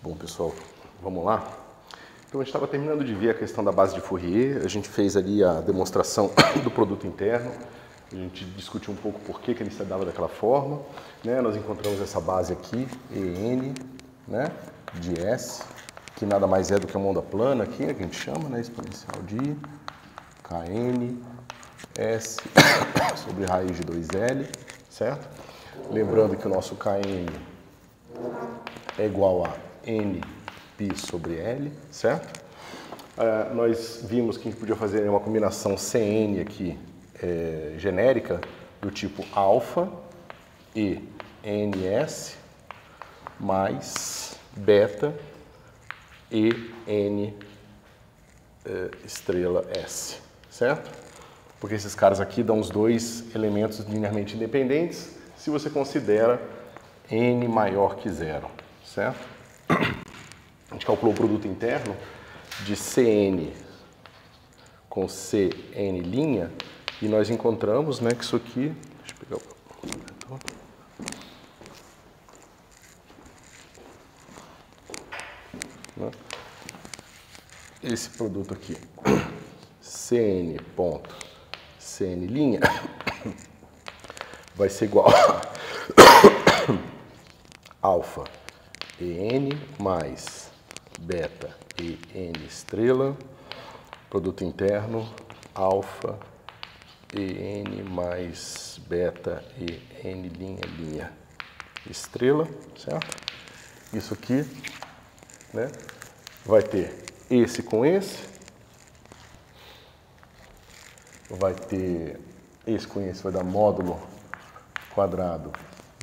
Bom, pessoal, vamos lá? Então, a gente estava terminando de ver a questão da base de Fourier, a gente fez ali a demonstração do produto interno, a gente discutiu um pouco por que ele se dava daquela forma, né? Nós encontramos essa base aqui, EN, né? De S, que nada mais é do que uma onda plana aqui, né? Que a gente chama, né? Exponencial de KN, S sobre raiz de 2L, certo? Lembrando que o nosso KN é igual a NΠ sobre L, certo? Nós vimos que a gente podia fazer uma combinação CN aqui, genérica, do tipo alfa e NS mais beta e N estrela S, certo? Porque esses caras aqui dão os dois elementos linearmente independentes se você considera N maior que zero, certo? A gente calculou o produto interno de CN com CN', e nós encontramos, né, que isso aqui... Deixa eu pegar o... Esse produto aqui, CN ponto CN' vai ser igual a alfa EN mais beta EN estrela, produto interno, alfa EN mais beta EN' estrela, certo? Isso aqui, né, vai ter esse com esse, vai ter esse com esse, vai dar módulo quadrado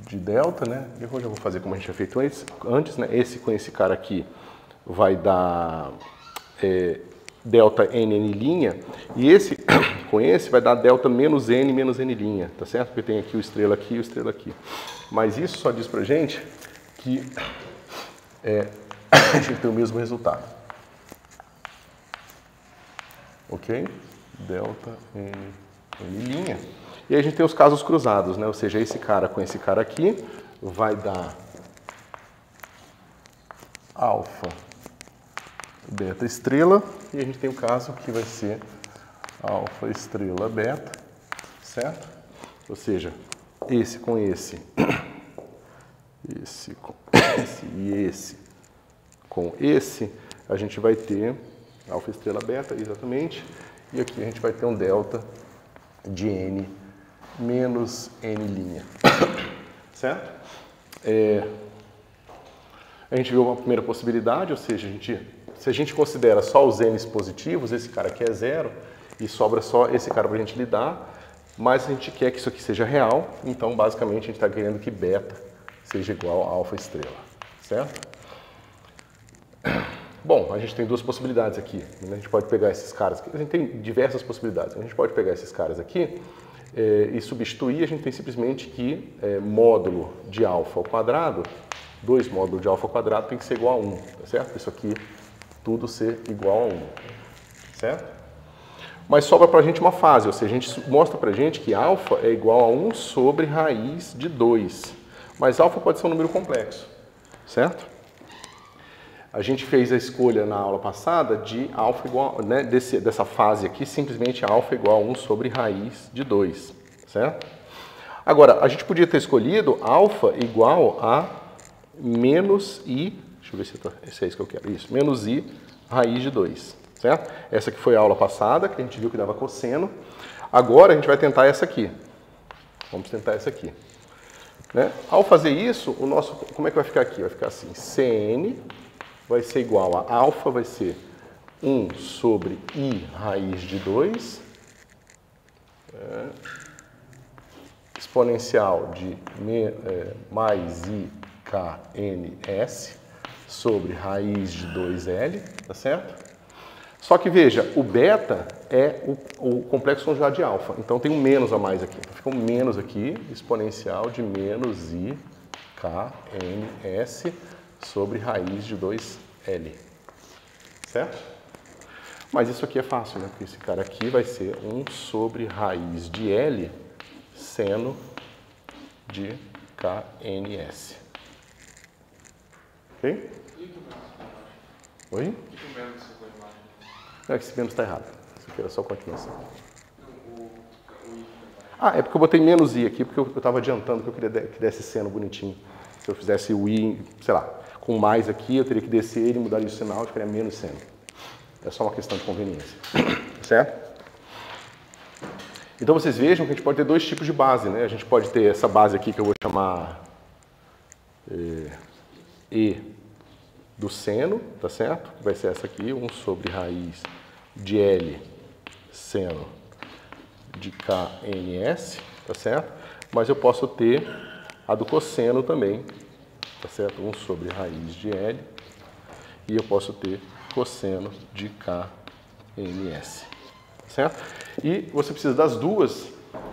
de delta, né? E hoje eu vou fazer como a gente tinha feito antes, né? Esse com esse cara aqui vai dar delta NN', e esse com esse vai dar delta menos N', tá certo? Porque tem aqui o estrela aqui e o estrela aqui. Mas isso só diz pra gente que a gente tem o mesmo resultado. Ok? Delta N'. E aí a gente tem os casos cruzados, né? Ou seja, esse cara com esse cara aqui vai dar alfa beta estrela, e a gente tem o caso que vai ser alfa estrela beta, certo? Ou seja, esse com esse, esse com esse e esse com esse, a gente vai ter alfa estrela beta, exatamente, e aqui a gente vai ter um delta de N menos N', certo? A gente viu uma primeira possibilidade, ou seja, se a gente considera só os N's positivos, esse cara aqui é zero, e sobra só esse cara para a gente lidar, mas a gente quer que isso aqui seja real, então basicamente a gente está querendo que beta seja igual a alfa estrela, certo? Bom, a gente tem duas possibilidades aqui. A gente pode pegar esses caras, a gente tem diversas possibilidades. A gente pode pegar esses caras aqui e substituir, a gente tem simplesmente que módulo de alfa ao quadrado, 2 módulos de alfa ao quadrado tem que ser igual a 1, tá certo? Isso aqui, tudo ser igual a 1, certo? Mas sobra pra gente uma fase, ou seja, a gente mostra pra gente que alfa é igual a 1 sobre raiz de 2. Mas alfa pode ser um número complexo, certo? A gente fez a escolha na aula passada de alfa igual, né, dessa fase aqui, simplesmente alfa igual a 1 sobre raiz de 2, certo? Agora, a gente podia ter escolhido alfa igual a menos i, deixa eu ver se é isso que eu quero, isso, menos i raiz de 2, certo? Essa aqui foi a aula passada, que a gente viu que dava cosseno. Agora a gente vai tentar essa aqui. Vamos tentar essa aqui. Né? Ao fazer isso, o nosso, como é que vai ficar aqui? Vai ficar assim, Cn vai ser igual a alfa, vai ser 1 sobre i raiz de 2, exponencial de mais i kns sobre raiz de 2L, tá certo? Só que veja, o beta é o complexo conjugado de alfa, então tem um menos a mais aqui. Então fica um menos aqui, exponencial de menos i kns sobre raiz de 2L, certo? Mas isso aqui é fácil, né? Porque esse cara aqui vai ser 1 sobre raiz de L seno de KNS. Ok? Oi? O que o menos ficou embaixo? Não, é que esse menos está errado. Isso aqui era só continuação. Ah, é porque eu botei menos i aqui, porque eu estava adiantando que eu queria que desse seno bonitinho. Se eu fizesse o i, sei lá, com mais aqui, eu teria que descer ele, mudar o sinal, ficaria menos seno. É só uma questão de conveniência. Certo? Então vocês vejam que a gente pode ter dois tipos de base, né? A gente pode ter essa base aqui que eu vou chamar E do seno, tá certo? Que vai ser essa aqui, 1 sobre raiz de L seno de KNS, tá certo? Mas eu posso ter a do cosseno também, tá certo? 1 sobre raiz de L e eu posso ter cosseno de KNS, certo? E você precisa das duas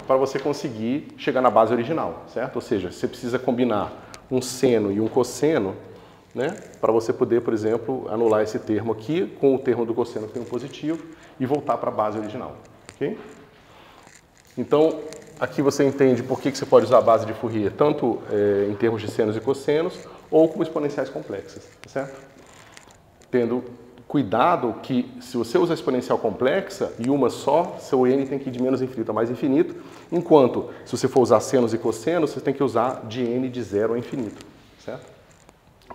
para você conseguir chegar na base original, certo? Ou seja, você precisa combinar um seno e um cosseno, né? Para você poder, por exemplo, anular esse termo aqui com o termo do cosseno que tem um positivo e voltar para a base original, ok? Então, aqui você entende por que você pode usar a base de Fourier, tanto em termos de senos e cossenos, ou como exponenciais complexas, tá certo? Tendo cuidado que, se você usa exponencial complexa e uma só, seu n tem que ir de menos infinito a mais infinito, enquanto, se você for usar senos e cossenos, você tem que usar de n de 0 a infinito, certo?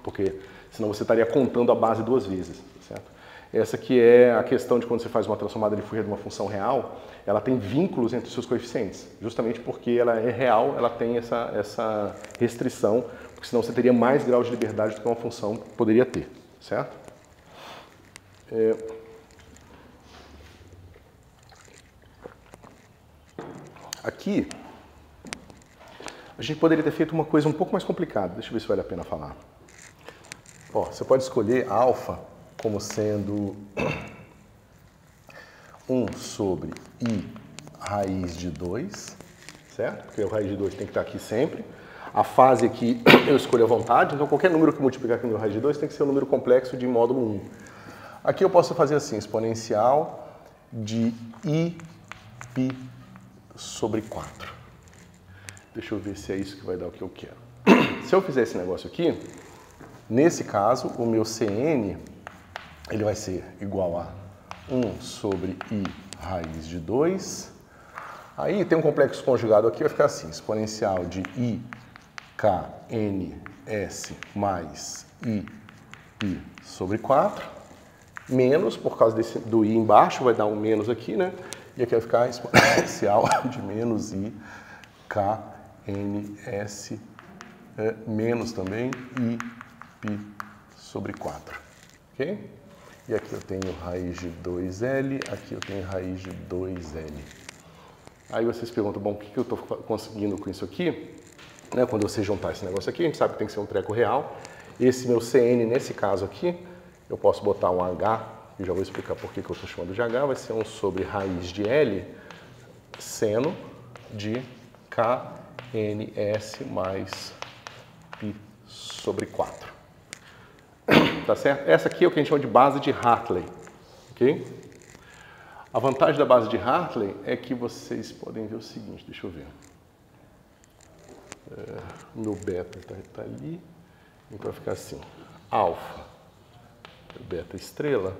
Porque senão você estaria contando a base duas vezes, certo? Essa que é a questão de quando você faz uma transformada de Fourier de uma função real, ela tem vínculos entre os seus coeficientes, justamente porque ela é real, ela tem essa restrição, porque senão você teria mais grau de liberdade do que uma função poderia ter, certo? Aqui, a gente poderia ter feito uma coisa um pouco mais complicada. Deixa eu ver se vale a pena falar. Ó, você pode escolher alfa como sendo 1 sobre i raiz de 2, certo? Porque o raiz de 2 tem que estar aqui sempre. A fase aqui eu escolho à vontade, então qualquer número que multiplicar com o meu raiz de 2 tem que ser um número complexo de módulo 1. Aqui eu posso fazer assim, exponencial de i π sobre 4. Deixa eu ver se é isso que vai dar o que eu quero. Se eu fizer esse negócio aqui, nesse caso, o meu Cn ele vai ser igual a 1 sobre i raiz de 2. Aí tem um complexo conjugado aqui, vai ficar assim, exponencial de i KNS mais i π sobre 4. Menos, por causa do i embaixo, vai dar um menos aqui, né? E aqui vai ficar exponencial de menos i KNS menos também i π sobre 4. Ok? E aqui eu tenho raiz de 2L, aqui eu tenho raiz de 2L. Aí vocês perguntam, bom, o que eu estou conseguindo com isso aqui? Né, quando você juntar esse negócio aqui, a gente sabe que tem que ser um treco real. Esse meu Cn, nesse caso aqui, eu posso botar um H, e já vou explicar por que eu estou chamando de H, vai ser 1 sobre raiz de L seno de KNS mais π sobre 4. Tá certo? Essa aqui é o que a gente chama de base de Hartley, ok? A vantagem da base de Hartley é que vocês podem ver o seguinte, deixa eu ver. Meu beta está ali, então vai ficar assim, alfa, beta estrela,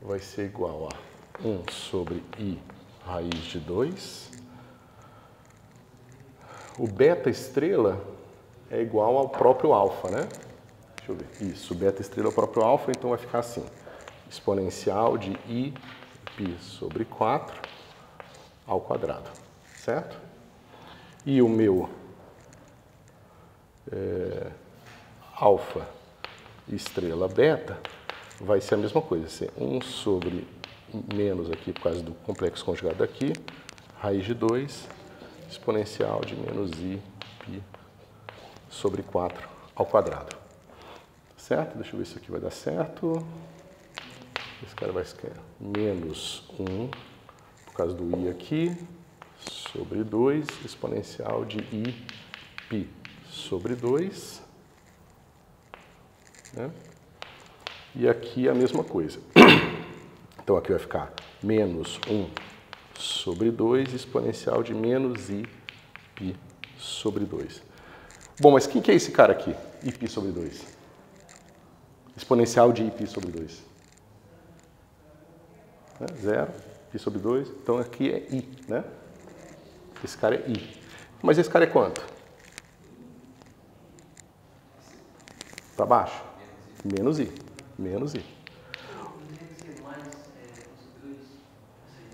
vai ser igual a 1 sobre i raiz de 2. O beta estrela é igual ao próprio alfa, né? Deixa eu ver. Isso, o beta estrela é o próprio alfa, então vai ficar assim, exponencial de i π sobre 4 ao quadrado, certo? E o meu alfa estrela beta vai ser a mesma coisa, ser 1 sobre menos aqui por causa do complexo conjugado aqui, raiz de 2, exponencial de menos i π sobre 4 ao quadrado. Certo? Deixa eu ver se aqui vai dar certo. Esse cara vai ser menos 1 por causa do i aqui, sobre 2, exponencial de i π sobre 2. Né? E aqui a mesma coisa. Então aqui vai ficar menos 1 sobre 2, exponencial de menos i π sobre 2. Bom, mas quem que é esse cara aqui? I π sobre 2. exponencial de π sobre 2. 0, π sobre 2. Então aqui é i, né? Esse cara é i. Mas esse cara é quanto? Para baixo? Menos i. Menos i.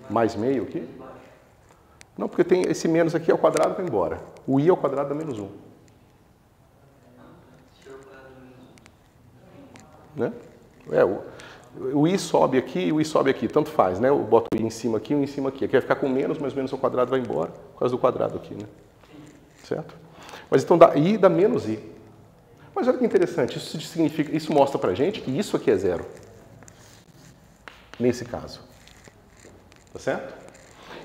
Mais meio aqui? Não, porque tem esse menos aqui ao quadrado vai embora. O i ao quadrado dá menos 1. Né? O i sobe aqui e o i sobe aqui. Tanto faz, né? Eu boto o i em cima aqui e o i em cima aqui. Aqui vai ficar com menos, mas menos ao quadrado vai embora por causa do quadrado aqui, né? Certo? Mas então i dá menos i. Mas olha que interessante, isso significa, isso mostra pra gente que isso aqui é zero. Nesse caso. Tá certo?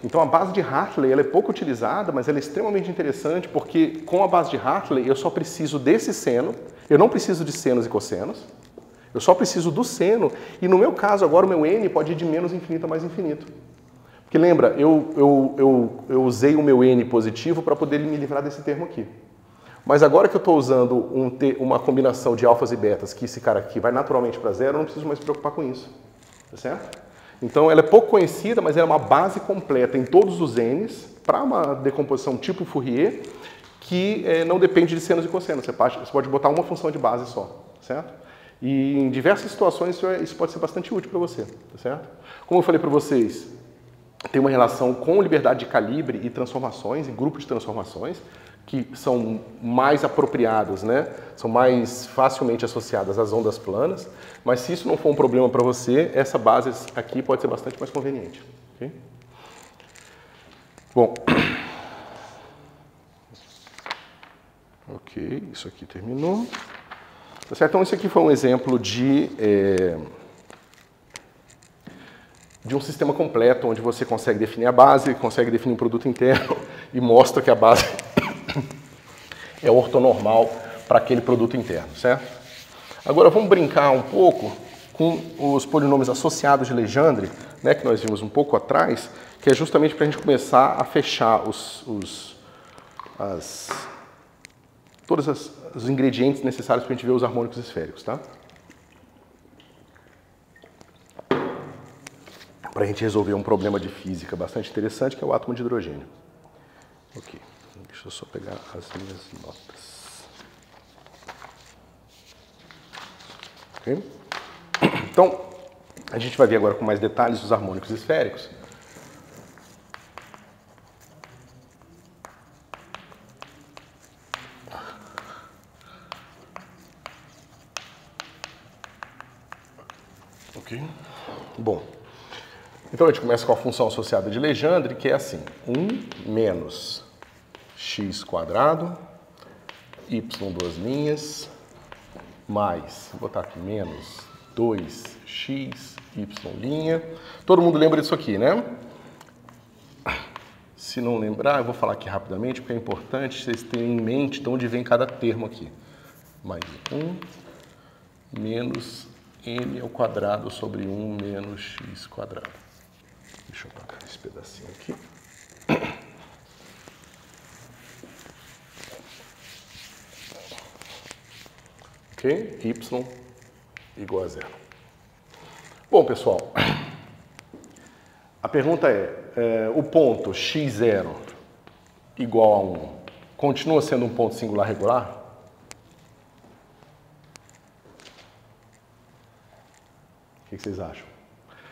Então a base de Hartley ela é pouco utilizada, mas ela é extremamente interessante porque com a base de Hartley eu só preciso desse seno, eu não preciso de senos e cossenos, eu só preciso do seno e no meu caso agora o meu n pode ir de menos infinito a mais infinito. Porque lembra, eu usei o meu n positivo para poder me livrar desse termo aqui. Mas agora que eu estou usando uma combinação de alfas e betas, que esse cara aqui vai naturalmente para zero, eu não preciso mais me preocupar com isso. Tá certo? Então ela é pouco conhecida, mas ela é uma base completa em todos os n's para uma decomposição tipo Fourier que não depende de senos e cossenos. Você pode botar uma função de base só. Certo? E em diversas situações isso pode ser bastante útil para você. Tá certo? Como eu falei para vocês, tem uma relação com liberdade de calibre e transformações, e grupos de transformações, que são mais apropriadas, né? São mais facilmente associadas às ondas planas, mas se isso não for um problema para você, essa base aqui pode ser bastante mais conveniente. Okay? Bom, ok, isso aqui terminou. Tá certo? Então, esse aqui foi um exemplo de um sistema completo, onde você consegue definir a base, consegue definir um produto interno e mostra que a base é ortonormal para aquele produto interno, certo? Agora vamos brincar um pouco com os polinômios associados de Legendre, né, que nós vimos um pouco atrás, que é justamente para a gente começar a fechar todos os ingredientes necessários para a gente ver os harmônicos esféricos, tá? Para a gente resolver um problema de física bastante interessante, que é o átomo de hidrogênio. Ok, deixa eu só pegar as minhas notas. Okay? Então, a gente vai ver agora com mais detalhes os harmônicos esféricos. Ok? Bom, então a gente começa com a função associada de Legendre, que é assim, 1 menos x quadrado, y duas linhas, mais, vou botar aqui, menos 2x, y'. Todo mundo lembra disso aqui, né? Se não lembrar, eu vou falar aqui rapidamente, porque é importante vocês terem em mente de onde vem cada termo aqui. Mais 1 menos m ao quadrado sobre 1 menos x quadrado. Deixa eu apagar esse pedacinho aqui. Ok? Y igual a 0. Bom, pessoal, a pergunta é, o ponto x0 igual a 1 continua sendo um ponto singular regular? O que vocês acham?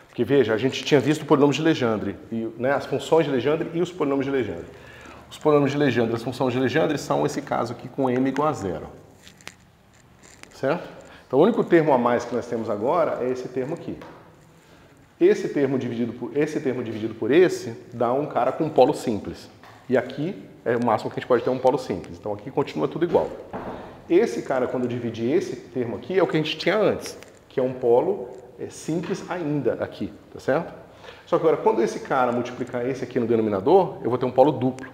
Porque, veja, a gente tinha visto o polinômio de Legendre, né, as funções de Legendre e os polinômios de Legendre. Os polinômios de Legendre, as funções de Legendre são esse caso aqui com m igual a 0. Certo? Então, o único termo a mais que nós temos agora é esse termo aqui. Esse termo dividido por esse dá um cara com um polo simples. E aqui é o máximo que a gente pode ter um polo simples. Então, aqui continua tudo igual. Esse cara, quando eu dividir esse termo aqui, é o que a gente tinha antes, que é um polo simples ainda aqui, tá certo? Só que agora, quando esse cara multiplicar esse aqui no denominador, eu vou ter um polo duplo.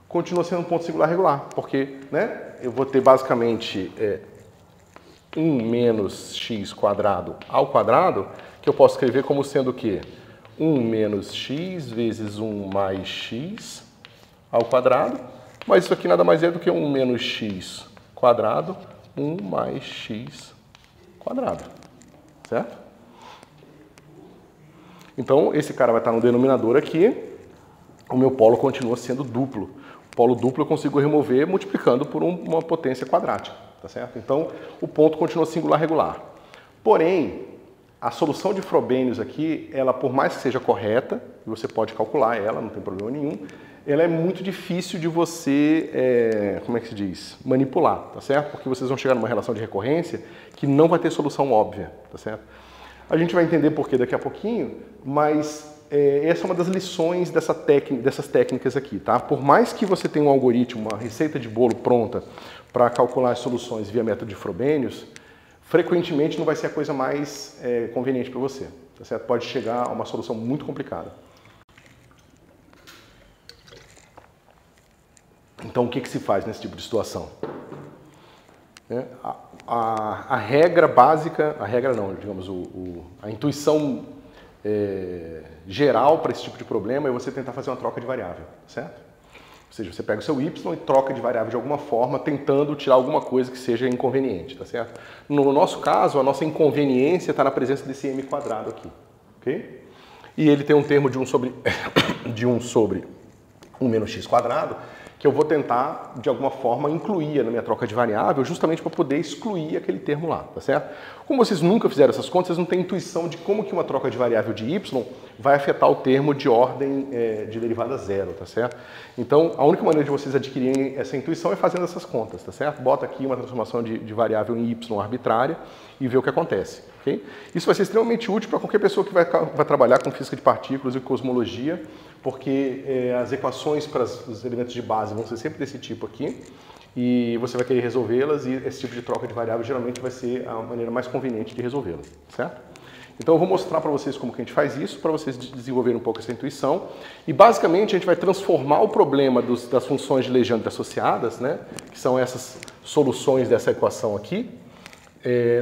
Continua sendo um ponto singular regular, porque, né, eu vou ter basicamente 1 menos x quadrado ao quadrado, que eu posso escrever como sendo o quê? 1 menos x vezes 1 mais x ao quadrado, mas isso aqui nada mais é do que 1 menos x quadrado, 1 mais x quadrado. certo? Então, esse cara vai estar no denominador aqui, o meu polo continua sendo duplo. O polo duplo eu consigo remover multiplicando por uma potência quadrática, tá certo? Então, o ponto continua singular regular. Porém, a solução de Frobenius aqui, ela por mais que seja correta, e você pode calcular ela, não tem problema nenhum, ela é muito difícil de você, como é que se diz, manipular, tá certo? Porque vocês vão chegar numa relação de recorrência que não vai ter solução óbvia, tá certo? A gente vai entender por que daqui a pouquinho, mas essa é uma das lições dessas técnicas aqui, tá? Por mais que você tenha um algoritmo, uma receita de bolo pronta para calcular as soluções via método de Frobenius, frequentemente não vai ser a coisa mais conveniente para você, tá certo? Pode chegar a uma solução muito complicada. Então, o que se faz nesse tipo de situação? A regra básica, a regra não, digamos, a intuição geral para esse tipo de problema é você tentar fazer uma troca de variável, certo? Ou seja, você pega o seu y e troca de variável de alguma forma, tentando tirar alguma coisa que seja inconveniente, tá certo? No nosso caso, a nossa inconveniência está na presença desse m quadrado aqui, ok? E ele tem um termo de 1 sobre 1 menos x quadrado, que eu vou tentar, de alguma forma, incluir na minha troca de variável, justamente para poder excluir aquele termo lá, tá certo? Como vocês nunca fizeram essas contas, vocês não têm intuição de como que uma troca de variável de y vai afetar o termo de ordem de derivada zero, tá certo? Então, a única maneira de vocês adquirirem essa intuição é fazendo essas contas, tá certo? Bota aqui uma transformação de variável em y arbitrária e vê o que acontece, ok? Isso vai ser extremamente útil para qualquer pessoa que vai trabalhar com física de partículas e cosmologia, porque as equações para os elementos de base vão ser sempre desse tipo aqui, e você vai querer resolvê-las, e esse tipo de troca de variável geralmente vai ser a maneira mais conveniente de resolvê-las, certo? Então eu vou mostrar para vocês como que a gente faz isso, para vocês desenvolverem um pouco essa intuição, e basicamente a gente vai transformar o problema das funções de Legendre associadas, né, que são essas soluções dessa equação aqui,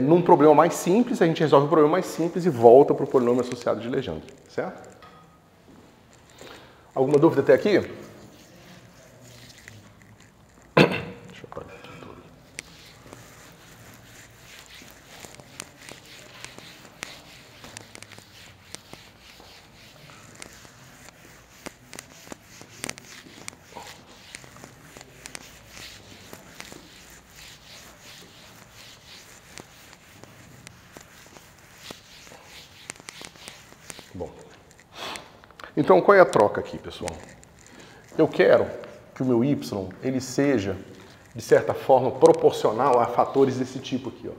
num problema mais simples. A gente resolve o problema mais simples e volta para o polinômio associado de Legendre, certo? Alguma dúvida até aqui? Deixa eu apagar aqui tudo. Bom. Então, qual é a troca aqui, pessoal? Eu quero que o meu y ele seja, de certa forma, proporcional a fatores desse tipo aqui, ó.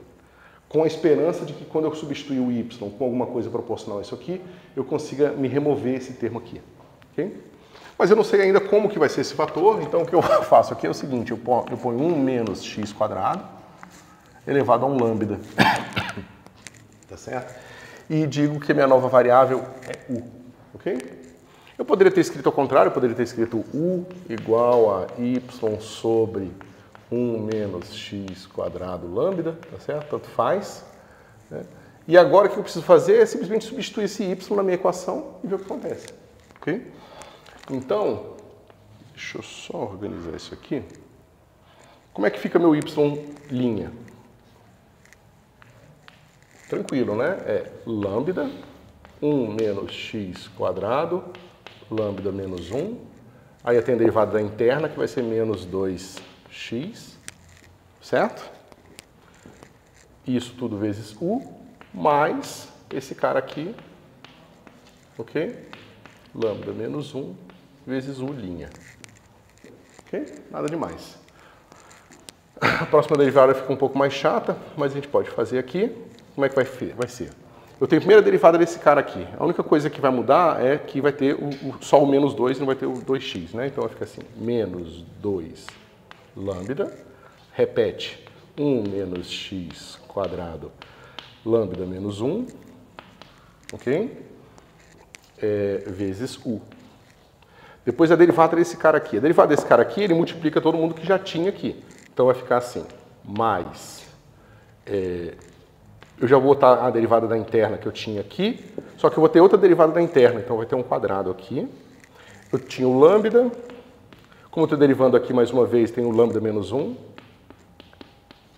Com a esperança de que quando eu substituir o y com alguma coisa proporcional a isso aqui, eu consiga me remover esse termo aqui, ok? Mas eu não sei ainda como que vai ser esse fator, então o que eu faço aqui é o seguinte, eu ponho 1 menos x quadrado elevado a um lambda, tá certo? E digo que a minha nova variável é u, ok? Eu poderia ter escrito ao contrário, eu poderia ter escrito u igual a y sobre 1 menos x quadrado lambda, tá certo? Tanto faz, né? E agora o que eu preciso fazer é simplesmente substituir esse y na minha equação e ver o que acontece, ok? Então, deixa eu só organizar isso aqui. Como é que fica meu y linha? Tranquilo, né? É lambda 1 menos x quadrado, lambda menos 1. Aí tem a derivada da interna, que vai ser menos 2x, certo? Isso tudo vezes u, mais esse cara aqui, ok? Lambda menos 1 vezes u linha. Ok? Nada demais. A próxima derivada fica um pouco mais chata, mas a gente pode fazer aqui. Como é que vai ser? Eu tenho a primeira derivada desse cara aqui. A única coisa que vai mudar é que vai ter só o menos 2 e não vai ter o 2x, né? Então vai ficar assim, menos 2 lambda, repete 1 menos x quadrado, lambda menos 1, ok? Vezes u. Depois a derivada desse cara aqui. A derivada desse cara aqui, ele multiplica todo mundo que já tinha aqui. Então vai ficar assim, mais... eu já vou botar a derivada da interna que eu tinha aqui, só que eu vou ter outra derivada da interna, então vai ter um quadrado aqui. Eu tinha o lambda, como eu estou derivando aqui mais uma vez, tem o lambda menos 1,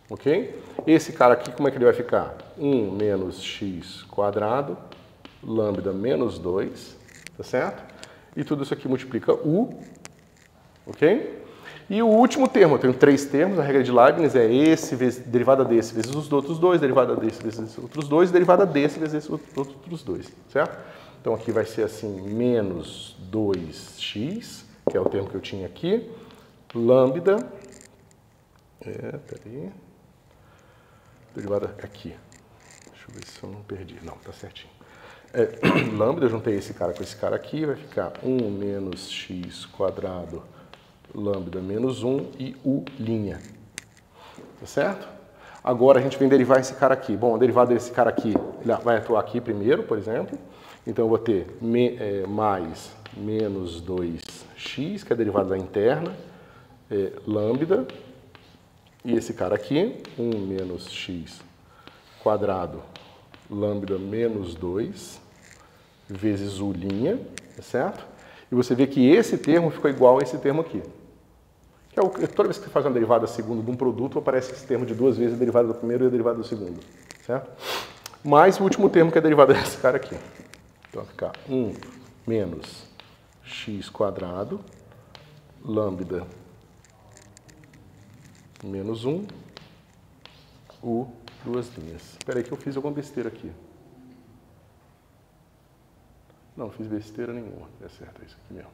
ok? Esse cara aqui, como é que ele vai ficar? 1 menos x quadrado, lambda menos 2, tá certo? E tudo isso aqui multiplica u, ok? E o último termo, eu tenho 3 termos, a regra de Leibniz é esse vezes derivada desse vezes os outros dois, derivada desse vezes os outros dois, derivada desse vezes os outros dois, certo? Então aqui vai ser assim, menos 2x, que é o termo que eu tinha aqui, lambda, peraí, derivada aqui, deixa eu ver se eu não perdi, não, tá certinho. Lambda, eu juntei esse cara com esse cara aqui, vai ficar 1 menos x quadrado, lambda menos 1 e u', tá certo? Agora a gente vem derivar esse cara aqui. Bom, a derivada desse cara aqui, ele vai atuar aqui primeiro, por exemplo. Então eu vou ter mais menos 2x, que é a derivada da interna, lambda, e esse cara aqui, 1 menos x quadrado, lambda menos 2, vezes u', tá certo? E você vê que esse termo ficou igual a esse termo aqui. Que é toda vez que você faz uma derivada segunda de um produto, aparece esse termo de duas vezes a derivada do primeiro e a derivada do segundo, certo? Mais o último termo que é a derivada desse cara aqui. Então vai ficar 1 menos x quadrado, lambda menos 1, u', duas linhas. Espera aí que eu fiz alguma besteira aqui. Não fiz besteira nenhuma. É certo, é isso aqui mesmo.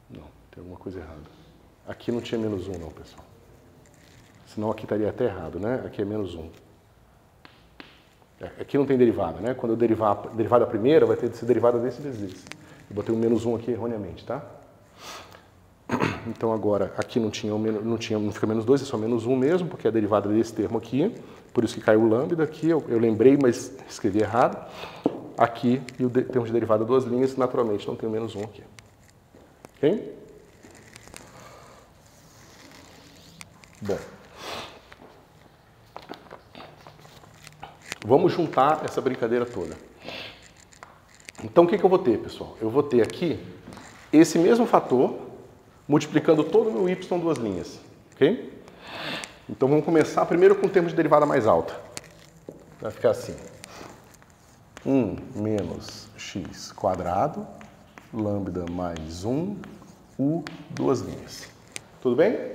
Não, tem alguma coisa errada. Aqui não tinha menos 1 não, pessoal. Senão aqui estaria até errado, né? Aqui é menos 1. Aqui não tem derivada, né? Quando eu derivar a derivada primeira, vai ter que ser derivada desse vezes esse. Eu botei um menos 1 aqui erroneamente, tá? Então agora, aqui não fica menos 2, é só menos 1 mesmo, porque é a derivada desse termo aqui. Por isso que caiu o lambda aqui, eu lembrei, mas escrevi errado. Aqui, e o termo de derivada duas linhas, naturalmente não tem menos 1 aqui. Ok? Bom. Vamos juntar essa brincadeira toda. Então, o que eu vou ter, pessoal? Eu vou ter aqui esse mesmo fator multiplicando todo o meu y duas linhas. Ok? Então, vamos começar primeiro com o termo de derivada mais alta. Vai ficar assim. 1 menos x quadrado, lambda mais 1, u, duas linhas. Tudo bem?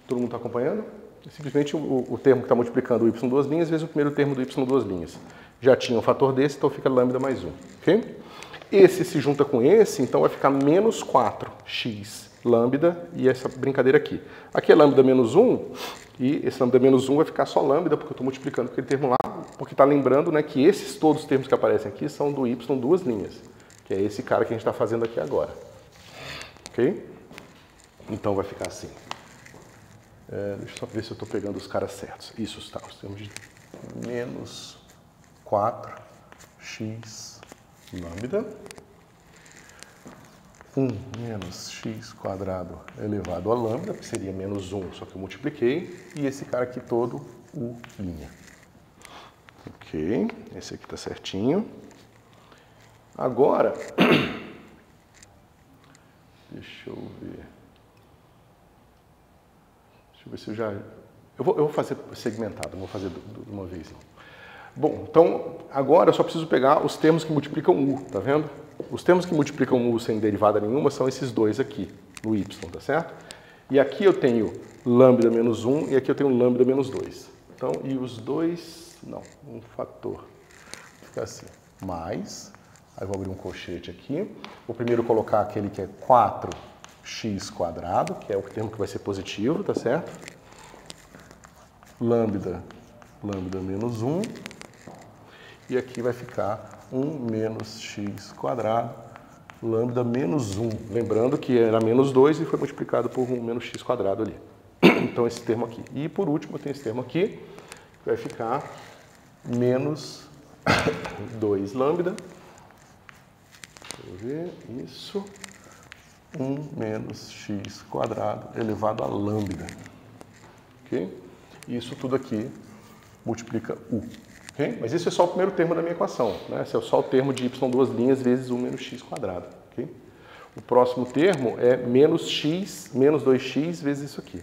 Todo mundo está acompanhando? É simplesmente o termo que está multiplicando o y duas linhas vezes o primeiro termo do y duas linhas. Já tinha um fator desse, então fica lambda mais 1. Ok? Esse se junta com esse, então vai ficar menos 4x lambda e essa brincadeira aqui. Aqui é lambda menos 1 e esse lambda menos 1 vai ficar só lambda, porque eu estou multiplicando aquele termo lá, porque está lembrando, né, que esses todos os termos que aparecem aqui são do y duas linhas, que é esse cara que a gente está fazendo aqui agora. Ok? Então vai ficar assim. Deixa eu só ver se eu estou pegando os caras certos. Isso está, os termos de menos 4x lambda, 1 menos x quadrado elevado a lambda, que seria menos 1, só que eu multipliquei, e esse cara aqui todo, u'. Ok, esse aqui está certinho. Agora, deixa eu ver. Deixa eu ver se eu já... Eu vou fazer segmentado, não vou fazer de uma vez. Bom, então, agora eu só preciso pegar os termos que multiplicam u, tá vendo? Os termos que multiplicam u sem derivada nenhuma são esses dois aqui, no y, tá certo? E aqui eu tenho lambda menos 1 e aqui eu tenho lambda menos 2. Então, e os dois... Não, um fator. Fica assim, mais... Aí vou abrir um colchete aqui. Vou primeiro colocar aquele que é 4x quadrado, que é o termo que vai ser positivo, tá certo? Lambda menos 1. E aqui vai ficar 1 menos x quadrado, lambda menos 1. Lembrando que era menos 2 e foi multiplicado por 1 menos x quadrado ali. Então, esse termo aqui. E, por último, eu tenho esse termo aqui, que vai ficar menos 2 lambda. Deixa eu ver, isso. 1 menos x quadrado elevado a lambda. Ok? Isso tudo aqui multiplica u. Okay? Mas isso é só o primeiro termo da minha equação, né? Esse é só o termo de y duas linhas vezes 1 menos x quadrado. Okay? O próximo termo é menos x, menos 2x vezes isso aqui.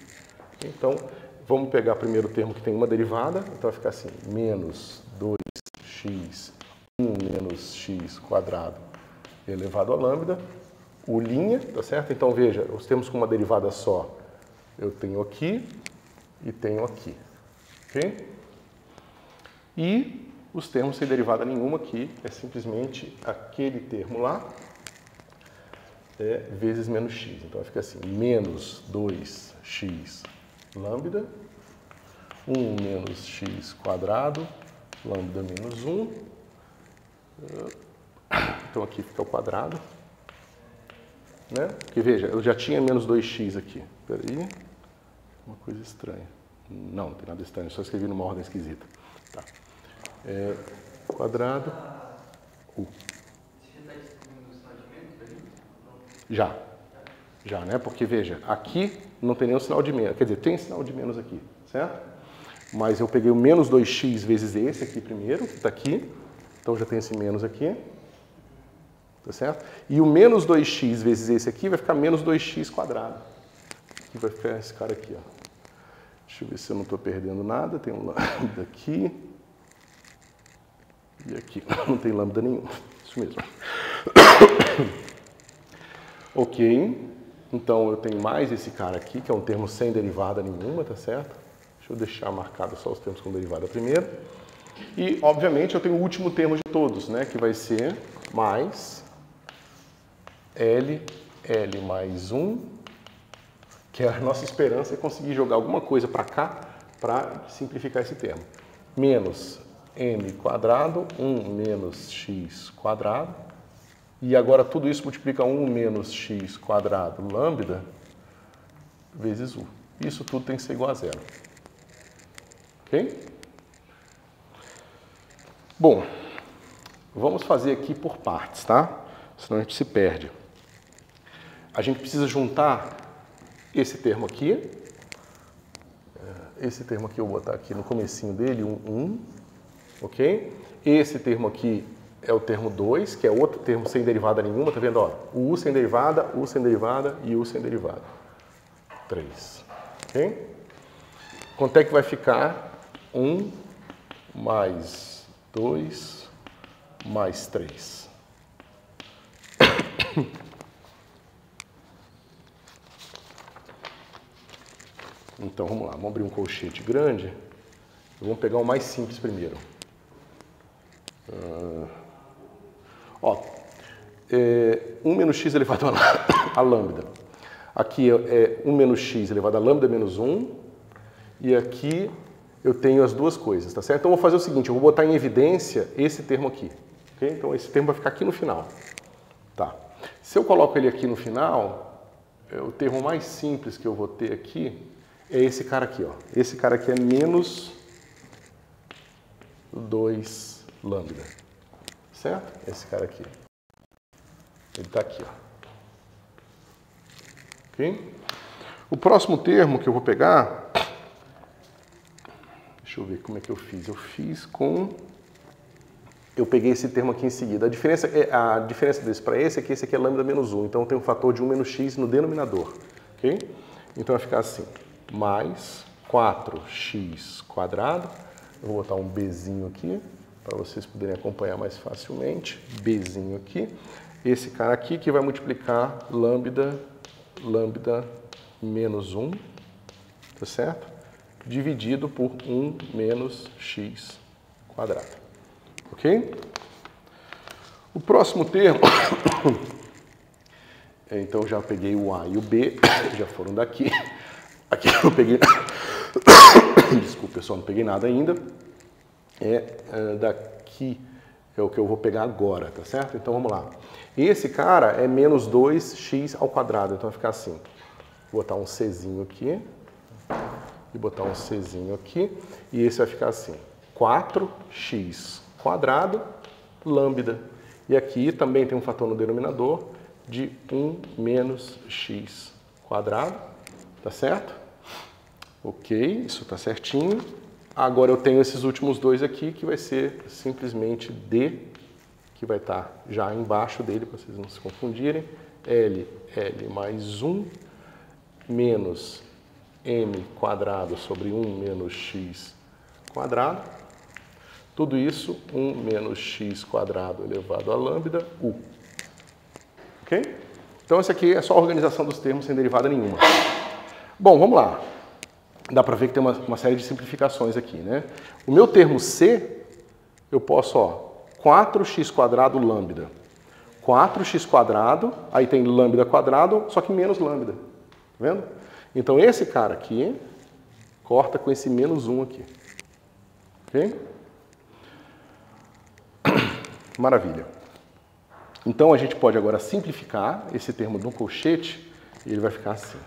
Então, vamos pegar primeiro o termo que tem uma derivada, então vai ficar assim, menos 2x, 1 menos x quadrado elevado a lambda, o linha, tá certo? Então, veja, os termos com uma derivada só, eu tenho aqui e tenho aqui, ok? E os termos sem derivada nenhuma aqui é simplesmente aquele termo lá, vezes menos x. Então, vai ficar assim, menos 2x lambda, 1 menos x quadrado, lambda menos 1. Então, aqui fica o quadrado. Né? Porque, veja, eu já tinha menos 2x aqui. Espera aí, uma coisa estranha. Não tem nada estranho, só escrevi numa ordem esquisita. Tá. Quadrado, U. Já, né? Porque, veja, aqui não tem nenhum sinal de menos. Quer dizer, tem sinal de menos aqui, certo? Mas eu peguei o menos 2x vezes esse aqui primeiro, que está aqui. Então, já tem esse menos aqui. Tá certo? E o menos 2x vezes esse aqui vai ficar menos 2x quadrado. Aqui vai ficar esse cara aqui, ó. Deixa eu ver se eu não estou perdendo nada. Tem um lambda aqui. E aqui não tem lambda nenhum. Isso mesmo. Ok. Então, eu tenho mais esse cara aqui, que é um termo sem derivada nenhuma, tá certo? Deixa eu deixar marcado só os termos com derivada primeiro. E, obviamente, eu tenho o último termo de todos, né? Que vai ser mais L mais 1, que é a nossa esperança é conseguir jogar alguma coisa para cá para simplificar esse termo. Menos m quadrado, 1 menos x quadrado. E agora tudo isso multiplica 1 menos x quadrado lambda vezes u. Isso tudo tem que ser igual a zero. Ok? Bom, vamos fazer aqui por partes, tá? Senão a gente se perde. A gente precisa juntar esse termo aqui. Esse termo aqui eu vou botar aqui no comecinho dele, 1, ok? Esse termo aqui é o termo 2, que é outro termo sem derivada nenhuma, tá vendo? Ó, o u sem derivada e u sem derivada. 3, ok? Quanto é que vai ficar 1 mais 2 mais 3? Então, vamos lá, vamos abrir um colchete grande. Vamos pegar o mais simples primeiro. 1 menos x elevado a lambda. Aqui é 1 menos x elevado a lambda menos 1. E aqui eu tenho as duas coisas, tá certo? Então, eu vou fazer o seguinte, eu vou botar em evidência esse termo aqui. Okay? Então, esse termo vai ficar aqui no final. Tá. Se eu coloco ele aqui no final, o termo mais simples que eu vou ter aqui é esse cara aqui, ó. Esse cara aqui é menos 2 lambda. Certo? Esse cara aqui. Ele está aqui, ó. Ok? O próximo termo que eu vou pegar... Deixa eu ver como é que eu fiz. Eu fiz com... Eu peguei esse termo aqui em seguida. A diferença desse para esse é que esse aqui é lambda menos 1. Então, tem um fator de 1 menos x no denominador. Ok? Então, vai ficar assim. Mais 4x quadrado. Eu vou botar um bzinho aqui, para vocês poderem acompanhar mais facilmente. Bzinho aqui. Esse cara aqui que vai multiplicar lambda menos 1, tá certo? Dividido por 1 menos x quadrado. Ok? O próximo termo... Então, já peguei o A e o B, já foram daqui. Aqui eu não peguei... Desculpa, pessoal, não peguei nada ainda. Daqui é o que eu vou pegar agora, tá certo? Então, vamos lá. Esse cara é menos 2x ao quadrado, então vai ficar assim. Vou botar um Czinho aqui. E botar um Czinho aqui. E esse vai ficar assim. 4x quadrado, lambda. E aqui também tem um fator no denominador de 1 menos x quadrado. Tá certo? Ok, isso tá certinho. Agora eu tenho esses últimos dois aqui, que vai ser simplesmente D, que vai estar já embaixo dele, para vocês não se confundirem. L mais 1 menos m quadrado sobre 1 menos x quadrado. Tudo isso, 1 menos x quadrado elevado a lambda, u. Ok? Então, esse aqui é só a organização dos termos sem derivada nenhuma. Bom, vamos lá. Dá para ver que tem uma série de simplificações aqui, né? O meu termo c, eu posso, ó, 4x quadrado lambda. 4x quadrado, aí tem lambda quadrado, só que menos lambda. Tá vendo? Então, esse cara aqui corta com esse menos 1 aqui. Ok? Maravilha. Então, a gente pode agora simplificar esse termo no colchete e ele vai ficar assim.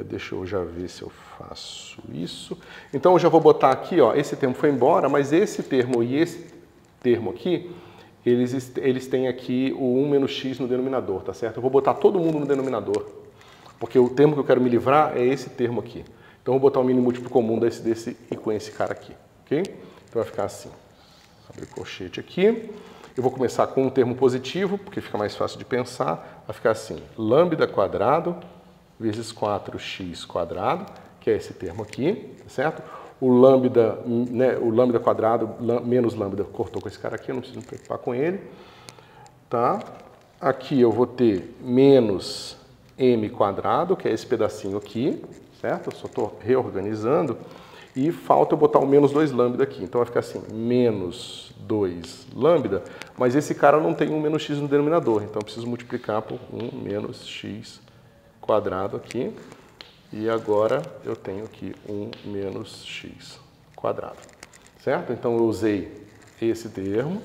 Deixa eu já ver se eu faço isso. Então, eu já vou botar aqui, ó, esse termo foi embora, mas esse termo e esse termo aqui, eles têm aqui o 1 menos x no denominador, tá certo? Eu vou botar todo mundo no denominador, porque o termo que eu quero me livrar é esse termo aqui. Então, eu vou botar o mínimo múltiplo comum desse e com esse cara aqui, ok? Então, vai ficar assim. Abrir o colchete aqui. Eu vou começar com um termo positivo, porque fica mais fácil de pensar. Vai ficar assim, lambda quadrado vezes 4x quadrado, que é esse termo aqui, certo? O lambda, né, o lambda quadrado menos lambda cortou com esse cara aqui, eu não preciso me preocupar com ele. Tá? Aqui eu vou ter menos m quadrado, que é esse pedacinho aqui, certo? Eu só estou reorganizando. E falta eu botar o menos 2 lambda aqui. Então vai ficar assim, menos 2 lambda, mas esse cara não tem um menos x no denominador, então eu preciso multiplicar por 1 menos x quadrado aqui. E agora eu tenho aqui 1 menos x quadrado, certo? Então eu usei esse termo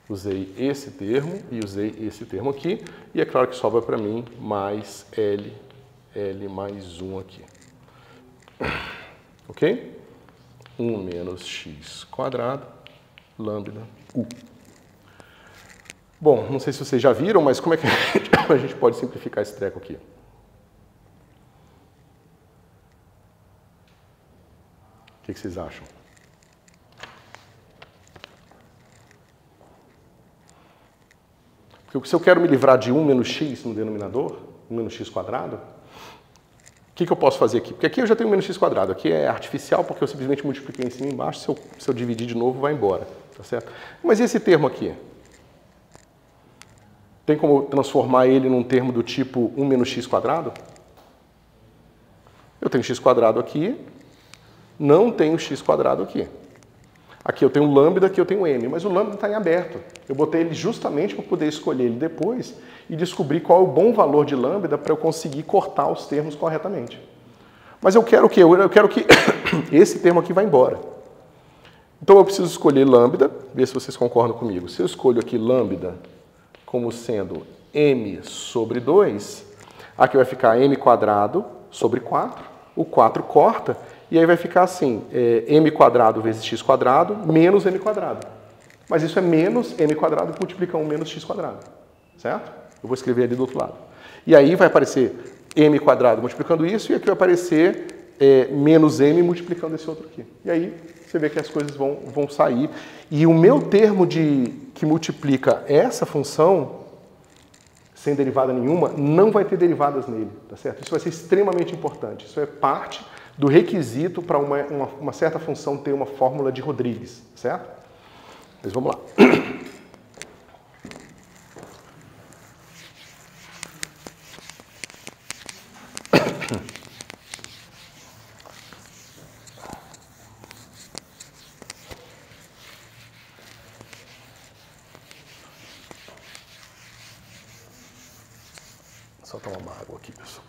e usei esse termo aqui. E é claro que sobra para mim mais L mais 1 aqui. Ok? 1 menos x quadrado, lambda, u. Bom, não sei se vocês já viram, mas como é que a gente pode simplificar esse treco aqui? O que vocês acham? Porque se eu quero me livrar de 1 menos x no denominador, 1 menos x quadrado, o que eu posso fazer aqui? Porque aqui eu já tenho menos x quadrado, aqui é artificial porque eu simplesmente multipliquei em cima e embaixo, se eu dividir de novo vai embora, tá certo? Mas e esse termo aqui? Tem como transformar ele num termo do tipo 1 menos x quadrado? Eu tenho x quadrado aqui, não tenho x quadrado aqui. Aqui eu tenho lambda, aqui eu tenho m, mas o lambda está em aberto. Eu botei ele justamente para poder escolher ele depois e descobrir qual é o bom valor de lambda para eu conseguir cortar os termos corretamente. Mas eu quero o quê? Eu quero que esse termo aqui vá embora. Então eu preciso escolher lambda, ver se vocês concordam comigo. Se eu escolho aqui lambda como sendo m sobre 2, aqui vai ficar m quadrado sobre 4, o 4 corta, e aí vai ficar assim, m quadrado vezes x quadrado menos m quadrado. Mas isso é menos m quadrado que multiplica 1 menos x quadrado, certo? Eu vou escrever ali do outro lado. E aí vai aparecer m quadrado multiplicando isso, e aqui vai aparecer menos m multiplicando esse outro aqui. E aí você vê que as coisas vão sair. E o meu termo que multiplica essa função, sem derivada nenhuma, não vai ter derivadas nele, tá certo? Isso vai ser extremamente importante. Isso é parte do requisito para uma certa função ter uma fórmula de Rodrigues, certo? Mas vamos lá. Só tomar uma água aqui, pessoal.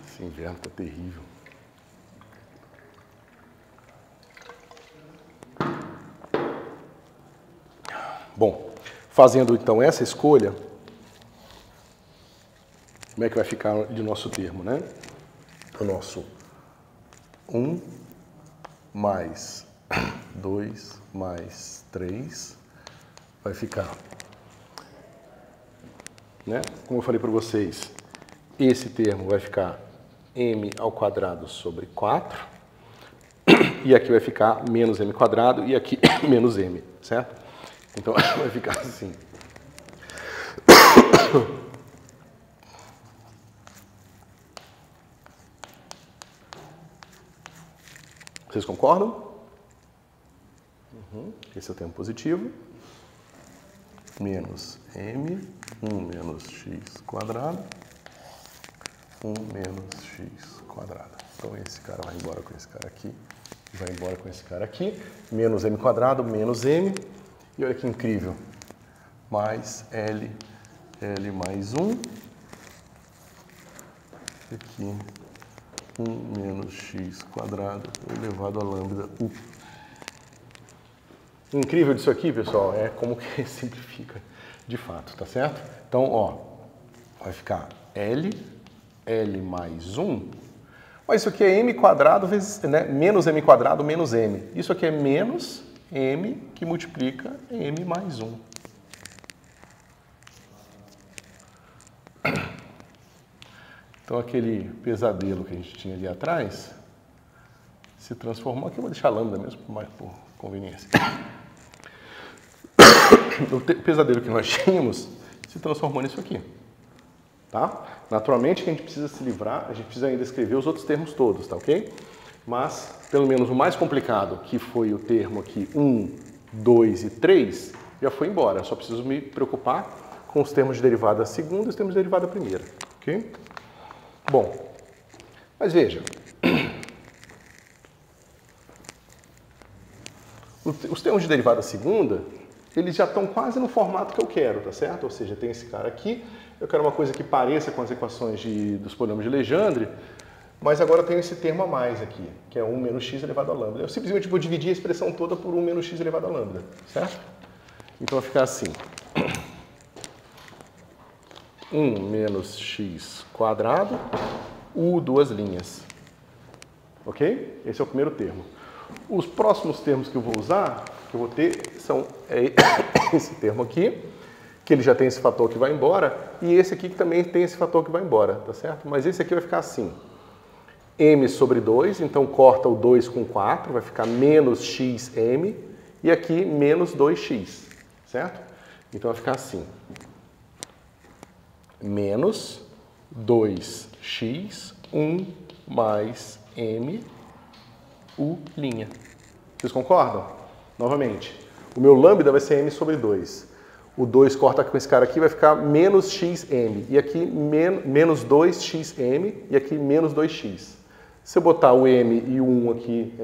Esse inverno tá terrível. Bom, fazendo então essa escolha, como é que vai ficar de nosso termo, né? O nosso 1 mais 2 mais 3 vai ficar, né? Como eu falei para vocês, esse termo vai ficar m ao quadrado sobre 4, e aqui vai ficar menos m quadrado, e aqui menos m, certo? Então vai ficar assim, Vocês concordam? Esse é o termo positivo. Menos m, 1 menos x quadrado, 1 menos x quadrado. Então esse cara vai embora com esse cara aqui, vai embora com esse cara aqui. Menos m quadrado, menos m. E olha que incrível. Mais L mais 1. Aqui, 1 menos x quadrado elevado a lambda u. O incrível disso aqui, pessoal, é como que simplifica de fato, tá certo? Então, ó, vai ficar L mais 1. Mas isso aqui é m quadrado vezes, né, menos m quadrado menos m. Isso aqui é menos m que multiplica m mais 1. Então, aquele pesadelo que a gente tinha ali atrás se transformou. Aqui eu vou deixar lambda mesmo, por conveniência. O pesadelo que nós tínhamos se transformou nisso aqui. Tá? Naturalmente, que a gente precisa se livrar, a gente precisa ainda escrever os outros termos todos, tá ok? Mas, pelo menos o mais complicado, que foi o termo aqui 1, 2 e 3, já foi embora. Eu só preciso me preocupar com os termos de derivada segunda e os termos de derivada primeira. Ok? Bom, mas veja. Os termos de derivada segunda, eles já estão quase no formato que eu quero, tá certo? Ou seja, tem esse cara aqui, eu quero uma coisa que pareça com as equações dos polinômios de Legendre, mas agora eu tenho esse termo a mais aqui, que é 1 menos x elevado a lambda. Eu simplesmente vou dividir a expressão toda por 1 menos x elevado a lambda, certo? Então vai ficar assim. 1 menos x quadrado, u duas linhas. Ok? Esse é o primeiro termo. Os próximos termos que eu vou usar, que eu vou ter, são esse termo aqui, que ele já tem esse fator que vai embora, e esse aqui que também tem esse fator que vai embora, tá certo? Mas esse aqui vai ficar assim. M sobre 2, então corta o 2 com 4, vai ficar menos xm, e aqui menos 2x, certo? Então vai ficar assim. Menos 2x, 1 mais m, u'. Vocês concordam? Novamente, o meu lambda vai ser m sobre 2. O 2 corta com esse cara aqui, vai ficar menos xm. E aqui menos 2xm e aqui menos 2x. Se eu botar o m e o 1 aqui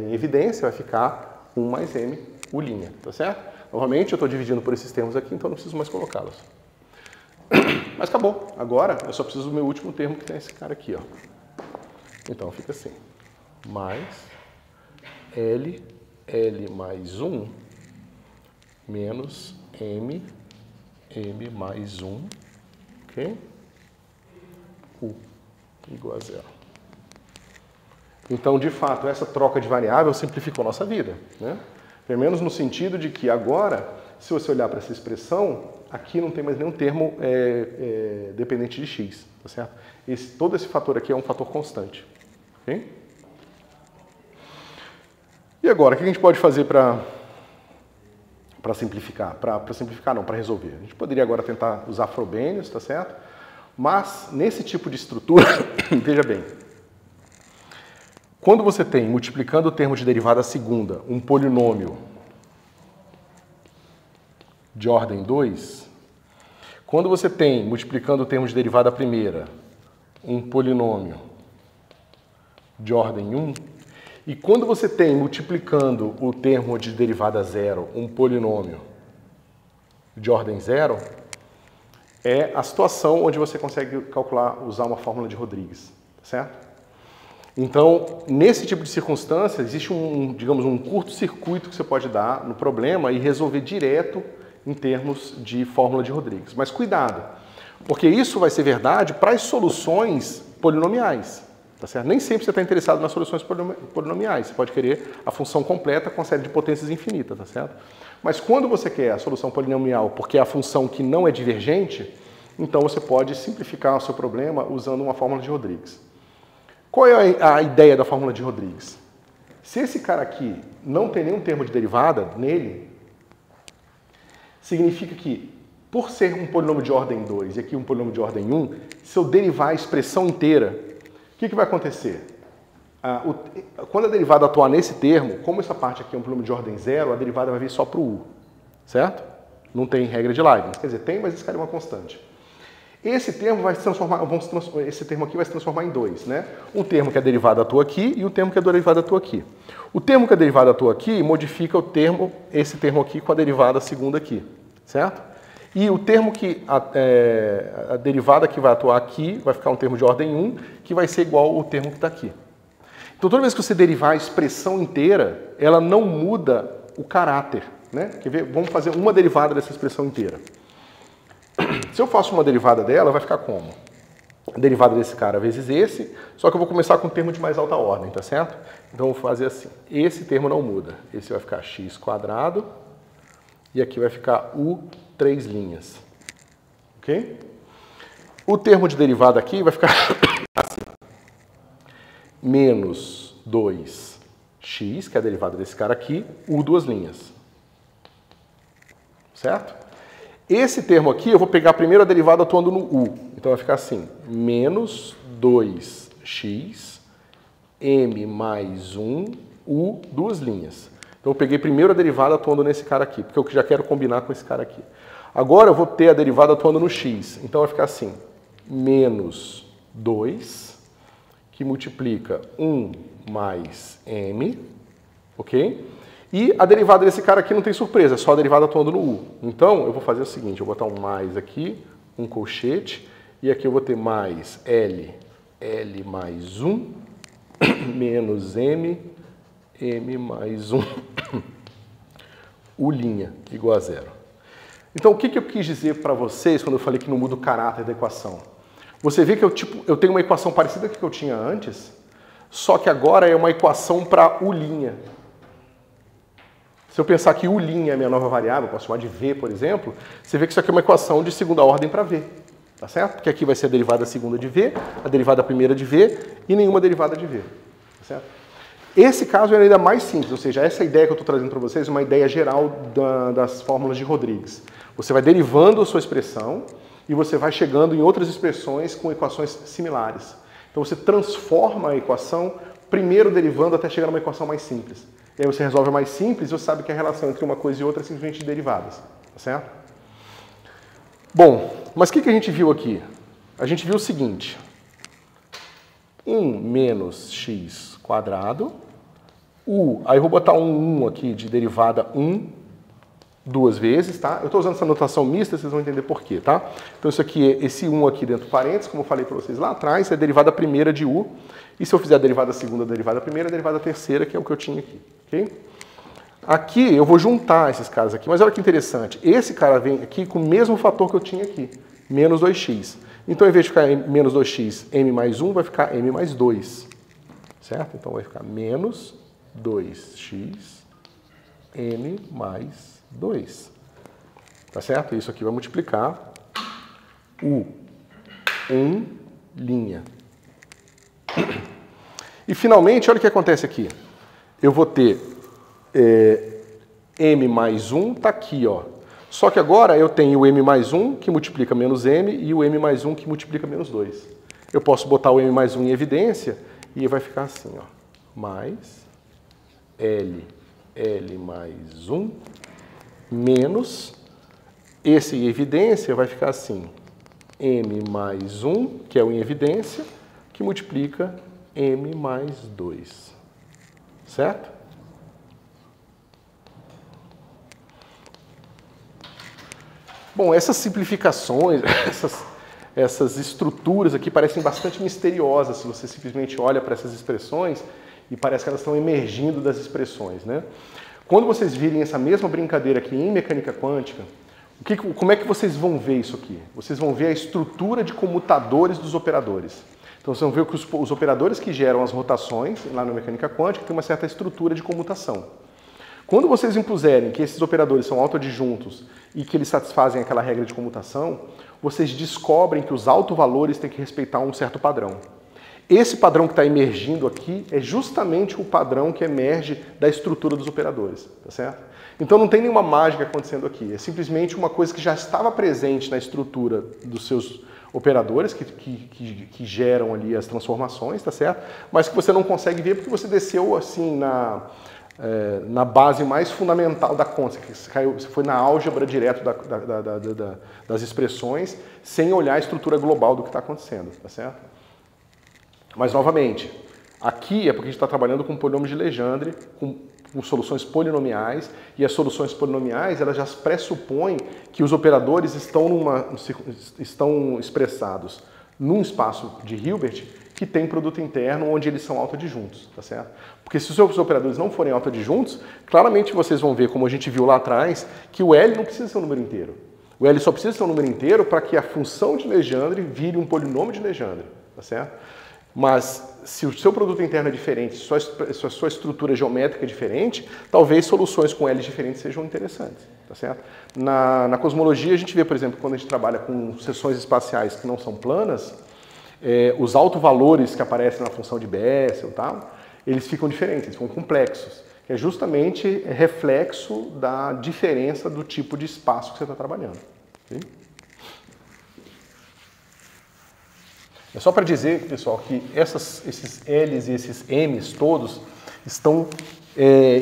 em evidência, vai ficar 1 mais m, u'. Tá certo? Novamente, eu estou dividindo por esses termos aqui, então não preciso mais colocá-los. Mas acabou. Agora, eu só preciso do meu último termo, que tem esse cara aqui, ó. Então, fica assim. Mais L mais 1 menos m mais 1, ok? U igual a 0. Então, de fato, essa troca de variável simplificou a nossa vida, né? Pelo menos no sentido de que agora, se você olhar para essa expressão, aqui não tem mais nenhum termo dependente de x, tá certo? Todo esse fator aqui é um fator constante, ok? E agora, o que a gente pode fazer para simplificar? Para simplificar não, para resolver. A gente poderia agora tentar usar Frobenius, tá certo? Mas, nesse tipo de estrutura, veja bem, quando você tem, multiplicando o termo de derivada segunda, um polinômio de ordem 2, quando você tem, multiplicando o termo de derivada primeira, um polinômio de ordem 1, e quando você tem, multiplicando o termo de derivada zero, um polinômio de ordem 0, é a situação onde você consegue calcular, usar uma fórmula de Rodrigues, certo? Então, nesse tipo de circunstância, existe digamos, um curto-circuito que você pode dar no problema e resolver direto em termos de fórmula de Rodrigues. Mas cuidado, porque isso vai ser verdade para as soluções polinomiais. Tá certo? Nem sempre você está interessado nas soluções polinomiais. Você pode querer a função completa com a série de potências infinita, tá certo? Mas quando você quer a solução polinomial porque é a função que não é divergente, então você pode simplificar o seu problema usando uma fórmula de Rodrigues. Qual é a ideia da fórmula de Rodrigues? Se esse cara aqui não tem nenhum termo de derivada nele, significa que Por ser um polinômio de ordem 2 e aqui um polinômio de ordem 1, se eu derivar a expressão inteira, o que vai acontecer? Quando a derivada atuar nesse termo, como essa parte aqui é um polinômio de ordem 0, a derivada vai vir só para o u, certo? Não tem regra de Leibniz. Quer dizer, tem, mas isso é uma constante. Esse termo vai se transformar, esse termo aqui vai se transformar em dois, né? Um termo que a derivada atua aqui e o termo que a derivada atua aqui. O termo que a derivada atua aqui modifica esse termo aqui com a derivada segunda aqui, certo? E o termo que a derivada que vai atuar aqui vai ficar um termo de ordem 1, que vai ser igual ao termo que está aqui. Então, toda vez que você derivar a expressão inteira, ela não muda o caráter, né? Quer ver? Vamos fazer uma derivada dessa expressão inteira. Se eu faço uma derivada dela, vai ficar como? A derivada desse cara vezes esse, só que eu vou começar com um termo de mais alta ordem, tá certo? Então eu vou fazer assim, esse termo não muda, esse vai ficar x² e aqui vai ficar u 3 linhas, ok? O termo de derivada aqui vai ficar assim, menos 2x, que é a derivada desse cara aqui, u 2 linhas, certo? Esse termo aqui, eu vou pegar primeiro a derivada atuando no u. Então vai ficar assim, menos 2x, m mais 1, u, 2 linhas. Então eu peguei primeiro a derivada atuando nesse cara aqui, porque eu já quero combinar com esse cara aqui. Agora eu vou ter a derivada atuando no x. Então vai ficar assim, menos 2, que multiplica 1 mais m, ok? E a derivada desse cara aqui não tem surpresa, é só a derivada atuando no u. Então, eu vou fazer o seguinte, eu vou botar um mais aqui, um colchete, e aqui eu vou ter mais L mais 1, menos M mais 1, U' igual a 0. Então, o que eu quis dizer para vocês quando eu falei que não muda o caráter da equação? Você vê que eu tenho uma equação parecida com a que eu tinha antes, só que agora é uma equação para U'. Se eu pensar que U' é a minha nova variável, posso chamar de V, por exemplo, você vê que isso aqui é uma equação de segunda ordem para V, tá certo? Porque aqui vai ser a derivada segunda de V, a derivada primeira de V e nenhuma derivada de V, tá certo? Esse caso é ainda mais simples, ou seja, essa ideia que eu estou trazendo para vocês é uma ideia geral das fórmulas de Rodrigues. Você vai derivando a sua expressão e você vai chegando em outras expressões com equações similares. Então você transforma a equação, primeiro derivando até chegar numa equação mais simples. E aí você resolve a mais simples e você sabe que a relação entre uma coisa e outra é simplesmente de derivadas, tá certo? Bom, mas o que a gente viu aqui? A gente viu o seguinte, 1 menos x², u, aí eu vou botar um 1 aqui de derivada 1 duas vezes, tá? Eu estou usando essa notação mista, vocês vão entender por quê, tá? Então isso aqui, esse 1 aqui dentro do parênteses, como eu falei para vocês lá atrás, é a derivada primeira de u, e se eu fizer a derivada segunda, a derivada primeira, a derivada terceira, que é o que eu tinha aqui, ok? Aqui eu vou juntar esses caras aqui, mas olha que interessante, esse cara vem aqui com o mesmo fator que eu tinha aqui, menos 2x. Então, em vez de ficar menos 2x, m mais 1, vai ficar m mais 2, certo? Então vai ficar menos 2x, m mais 2, tá certo? Isso aqui vai multiplicar u 1 linha. E finalmente, olha o que acontece aqui. Eu vou ter m mais 1, tá aqui, ó. Só que agora eu tenho o m mais 1 que multiplica menos m e o m mais 1 que multiplica menos 2. Eu posso botar o m mais 1 em evidência e vai ficar assim, ó. Mais L mais 1 menos esse em evidência vai ficar assim. M mais 1, que é o em evidência, que multiplica m mais 2. Certo? Bom, essas simplificações, essas estruturas aqui parecem bastante misteriosas se você simplesmente olha para essas expressões e parece que elas estão emergindo das expressões, né? Quando vocês virem essa mesma brincadeira aqui em mecânica quântica, como é que vocês vão ver isso aqui? Vocês vão ver a estrutura de comutadores dos operadores. Então, vocês vão ver que os operadores que geram as rotações, lá na mecânica quântica, tem uma certa estrutura de comutação. Quando vocês impuserem que esses operadores são autoadjuntos e que eles satisfazem aquela regra de comutação, vocês descobrem que os autovalores têm que respeitar um certo padrão. Esse padrão que está emergindo aqui é justamente o padrão que emerge da estrutura dos operadores, tá certo? Então não tem nenhuma mágica acontecendo aqui, é simplesmente uma coisa que já estava presente na estrutura dos seus operadores que geram ali as transformações, tá certo? Mas que você não consegue ver porque você desceu assim na base mais fundamental da conta, você foi na álgebra direto das expressões, sem olhar a estrutura global do que está acontecendo, tá certo? Mas, novamente, aqui é porque a gente está trabalhando com polinomios de Legendre, com soluções polinomiais, e as soluções polinomiais elas já pressupõem que os operadores estão expressados num espaço de Hilbert que tem produto interno onde eles são autoadjuntos, tá certo? Porque se os seus operadores não forem autoadjuntos, claramente vocês vão ver, como a gente viu lá atrás, que o L não precisa ser um número inteiro. O L só precisa ser um número inteiro para que a função de Legendre vire um polinômio de Legendre, tá certo? Mas se o seu produto interno é diferente, se a sua estrutura geométrica é diferente, talvez soluções com L diferentes sejam interessantes, tá certo? Na cosmologia a gente vê, por exemplo, quando a gente trabalha com seções espaciais que não são planas, os autovalores que aparecem na função de Bessel e tal, eles ficam diferentes, eles ficam complexos, que é justamente reflexo da diferença do tipo de espaço que você está trabalhando. Sim? É só para dizer, pessoal, que esses L's e esses M's todos estão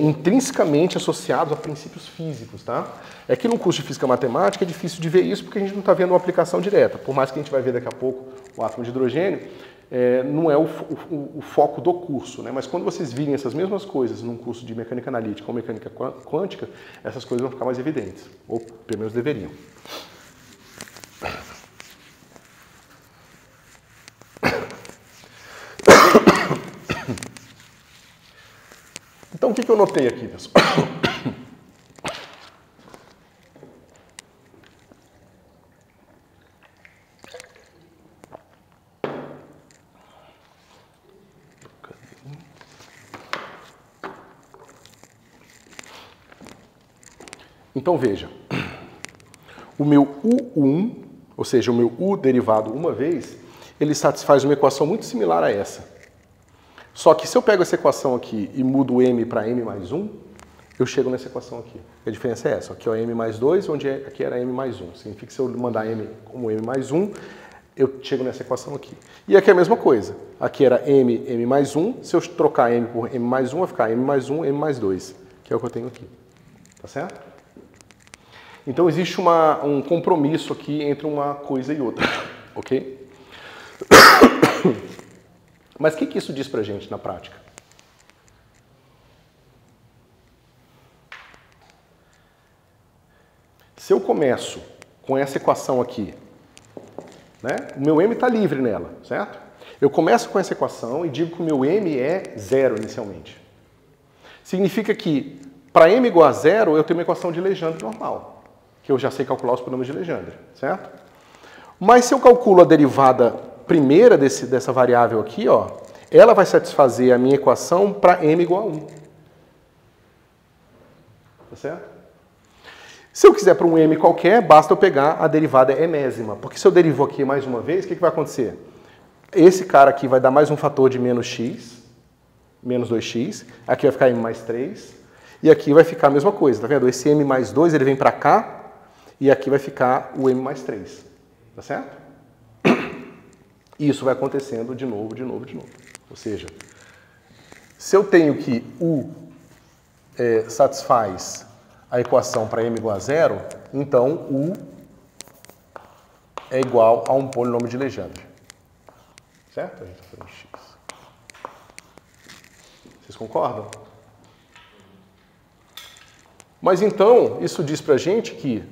intrinsecamente associados a princípios físicos, tá? É que no curso de Física Matemática é difícil de ver isso porque a gente não está vendo uma aplicação direta. Por mais que a gente vai ver daqui a pouco o átomo de hidrogênio, não é o foco do curso, né? Mas quando vocês virem essas mesmas coisas num curso de mecânica analítica ou mecânica quântica, essas coisas vão ficar mais evidentes, ou pelo menos deveriam. Então, o que eu notei aqui, pessoal? Então, veja, o meu U1, ou seja, o meu U derivado uma vez, ele satisfaz uma equação muito similar a essa. Só que se eu pego essa equação aqui e mudo o M para M mais 1, eu chego nessa equação aqui. A diferença é essa. Aqui é M mais 2, onde aqui era M mais 1. Significa que se eu mandar M como M mais 1, eu chego nessa equação aqui. E aqui é a mesma coisa. Aqui era M mais 1. Se eu trocar M por M mais 1, vai ficar M mais 1, M mais 2. Que é o que eu tenho aqui. Tá certo? Então existe um compromisso aqui entre uma coisa e outra. Ok? Mas o que isso diz pra gente na prática? Se eu começo com essa equação aqui, né, o meu M está livre nela, certo? Eu começo com essa equação e digo que o meu M é 0 inicialmente. Significa que para M igual a 0, eu tenho uma equação de Legendre normal, que eu já sei calcular os polinomios de Legendre, certo? Mas se eu calculo a derivada primeira dessa variável aqui, ó, ela vai satisfazer a minha equação para M igual a 1. Tá certo? Se eu quiser para um M qualquer, basta eu pegar a derivada enésima. Porque se eu derivo aqui mais uma vez, o que vai acontecer? Esse cara aqui vai dar mais um fator de menos x, menos 2x. Aqui vai ficar M mais 3. E aqui vai ficar a mesma coisa, tá vendo? Esse M mais 2 ele vem para cá e aqui vai ficar o M mais 3. Tá certo? E isso vai acontecendo de novo, de novo, de novo. Ou seja, se eu tenho que U satisfaz a equação para M igual a 0, então U é igual a um polinômio de Legendre. Certo? A gente está falando de x. Vocês concordam? Mas então, isso diz para a gente que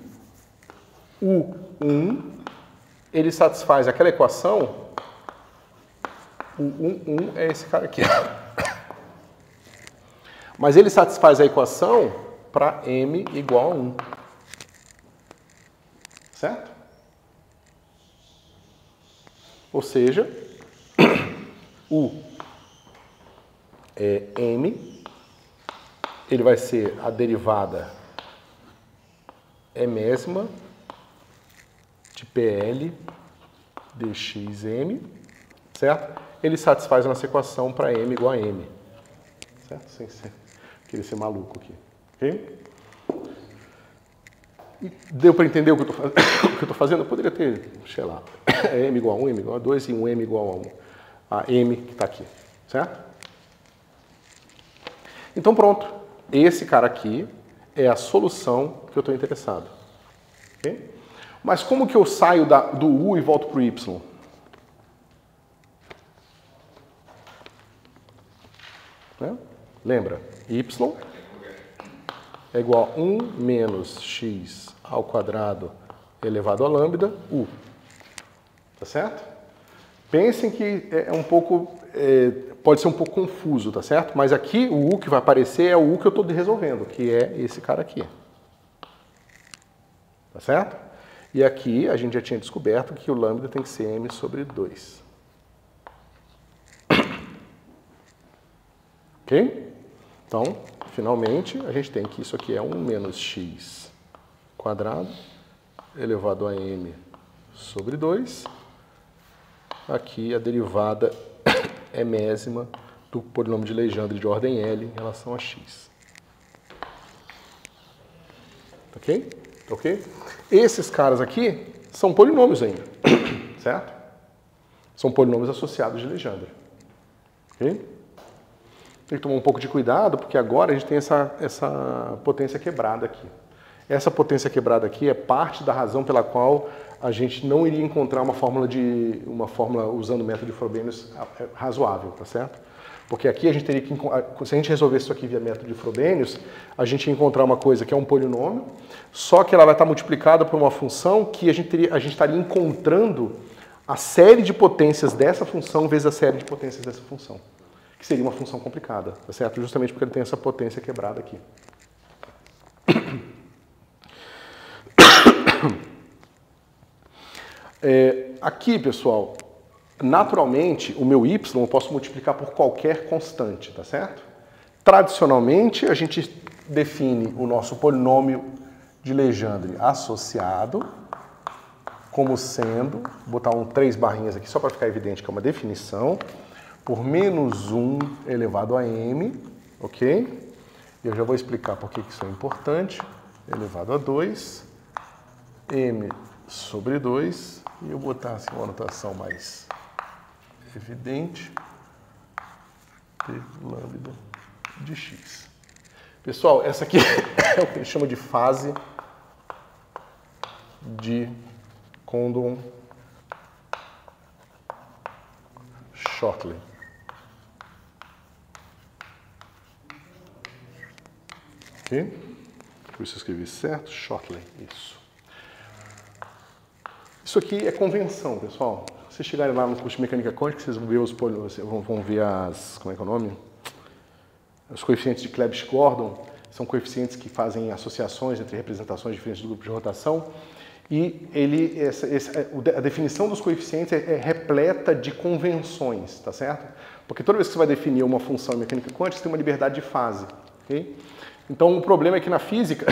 U1, ele satisfaz aquela equação. O 1 é esse cara aqui. Mas ele satisfaz a equação para M igual a 1. Certo? Ou seja, o M, ele vai ser a derivada enésima de PL dxm, certo? ele satisfaz a nossa equação para m igual a m. Certo? Sem querer ser maluco aqui. Ok? E deu para entender o que eu estou fazendo? Eu poderia ter, sei lá, m igual a 1, m igual a 2 e um m igual a m que está aqui. Certo? Então pronto. Esse cara aqui é a solução que eu estou interessado. Okay? Mas como que eu saio do u e volto para o y? Né? Lembra? Y é igual a 1 menos x ao quadrado elevado a lambda, u. Tá certo? Pensem que é um pouco, pode ser um pouco confuso, tá certo? Mas aqui o u que vai aparecer é o u que eu estou resolvendo, que é esse cara aqui. Tá certo? E aqui a gente já tinha descoberto que o lambda tem que ser m sobre 2. Ok? Então, finalmente, a gente tem que isso aqui é 1 menos x quadrado elevado a m sobre 2. Aqui a derivada é mésima do polinômio de Legendre de ordem L em relação a x. Ok? Ok? Esses caras aqui são polinômios ainda, certo? São polinômios associados de Legendre. Ok? Tem que tomar um pouco de cuidado, porque agora a gente tem essa potência quebrada aqui. Essa potência quebrada aqui é parte da razão pela qual a gente não iria encontrar uma fórmula usando o método de Frobenius razoável, tá certo? Porque aqui a gente teria que, se a gente resolvesse isso aqui via método de Frobenius, a gente ia encontrar uma coisa que é um polinômio, só que ela vai estar multiplicada por uma função que a gente estaria encontrando a série de potências dessa função vezes a série de potências dessa função, que seria uma função complicada, tá certo? Justamente porque ele tem essa potência quebrada aqui. Aqui, pessoal, naturalmente, o meu y eu posso multiplicar por qualquer constante, tá certo? Tradicionalmente, a gente define o nosso polinômio de Legendre associado como sendo, vou botar 3 barrinhas aqui só para ficar evidente que é uma definição, por menos 1 elevado a m, ok? Eu já vou explicar por que isso é importante, elevado a 2, m sobre 2, e eu vou botar assim, uma anotação mais evidente, T lambda de x. Pessoal, essa aqui é o que a gente chama de fase de Condon-Shortley. Ok? Por isso eu escrevi certo, Shortley, isso. Isso aqui é convenção, pessoal. Se vocês chegarem lá no curso de mecânica quântica, vocês vão ver vão ver como é que é o nome? Os coeficientes de Clebsch-Gordon. São coeficientes que fazem associações entre representações diferentes do grupo de rotação. E a definição dos coeficientes é repleta de convenções, tá certo? Porque toda vez que você vai definir uma função em mecânica quântica, você tem uma liberdade de fase, ok? Então, o problema é que na física,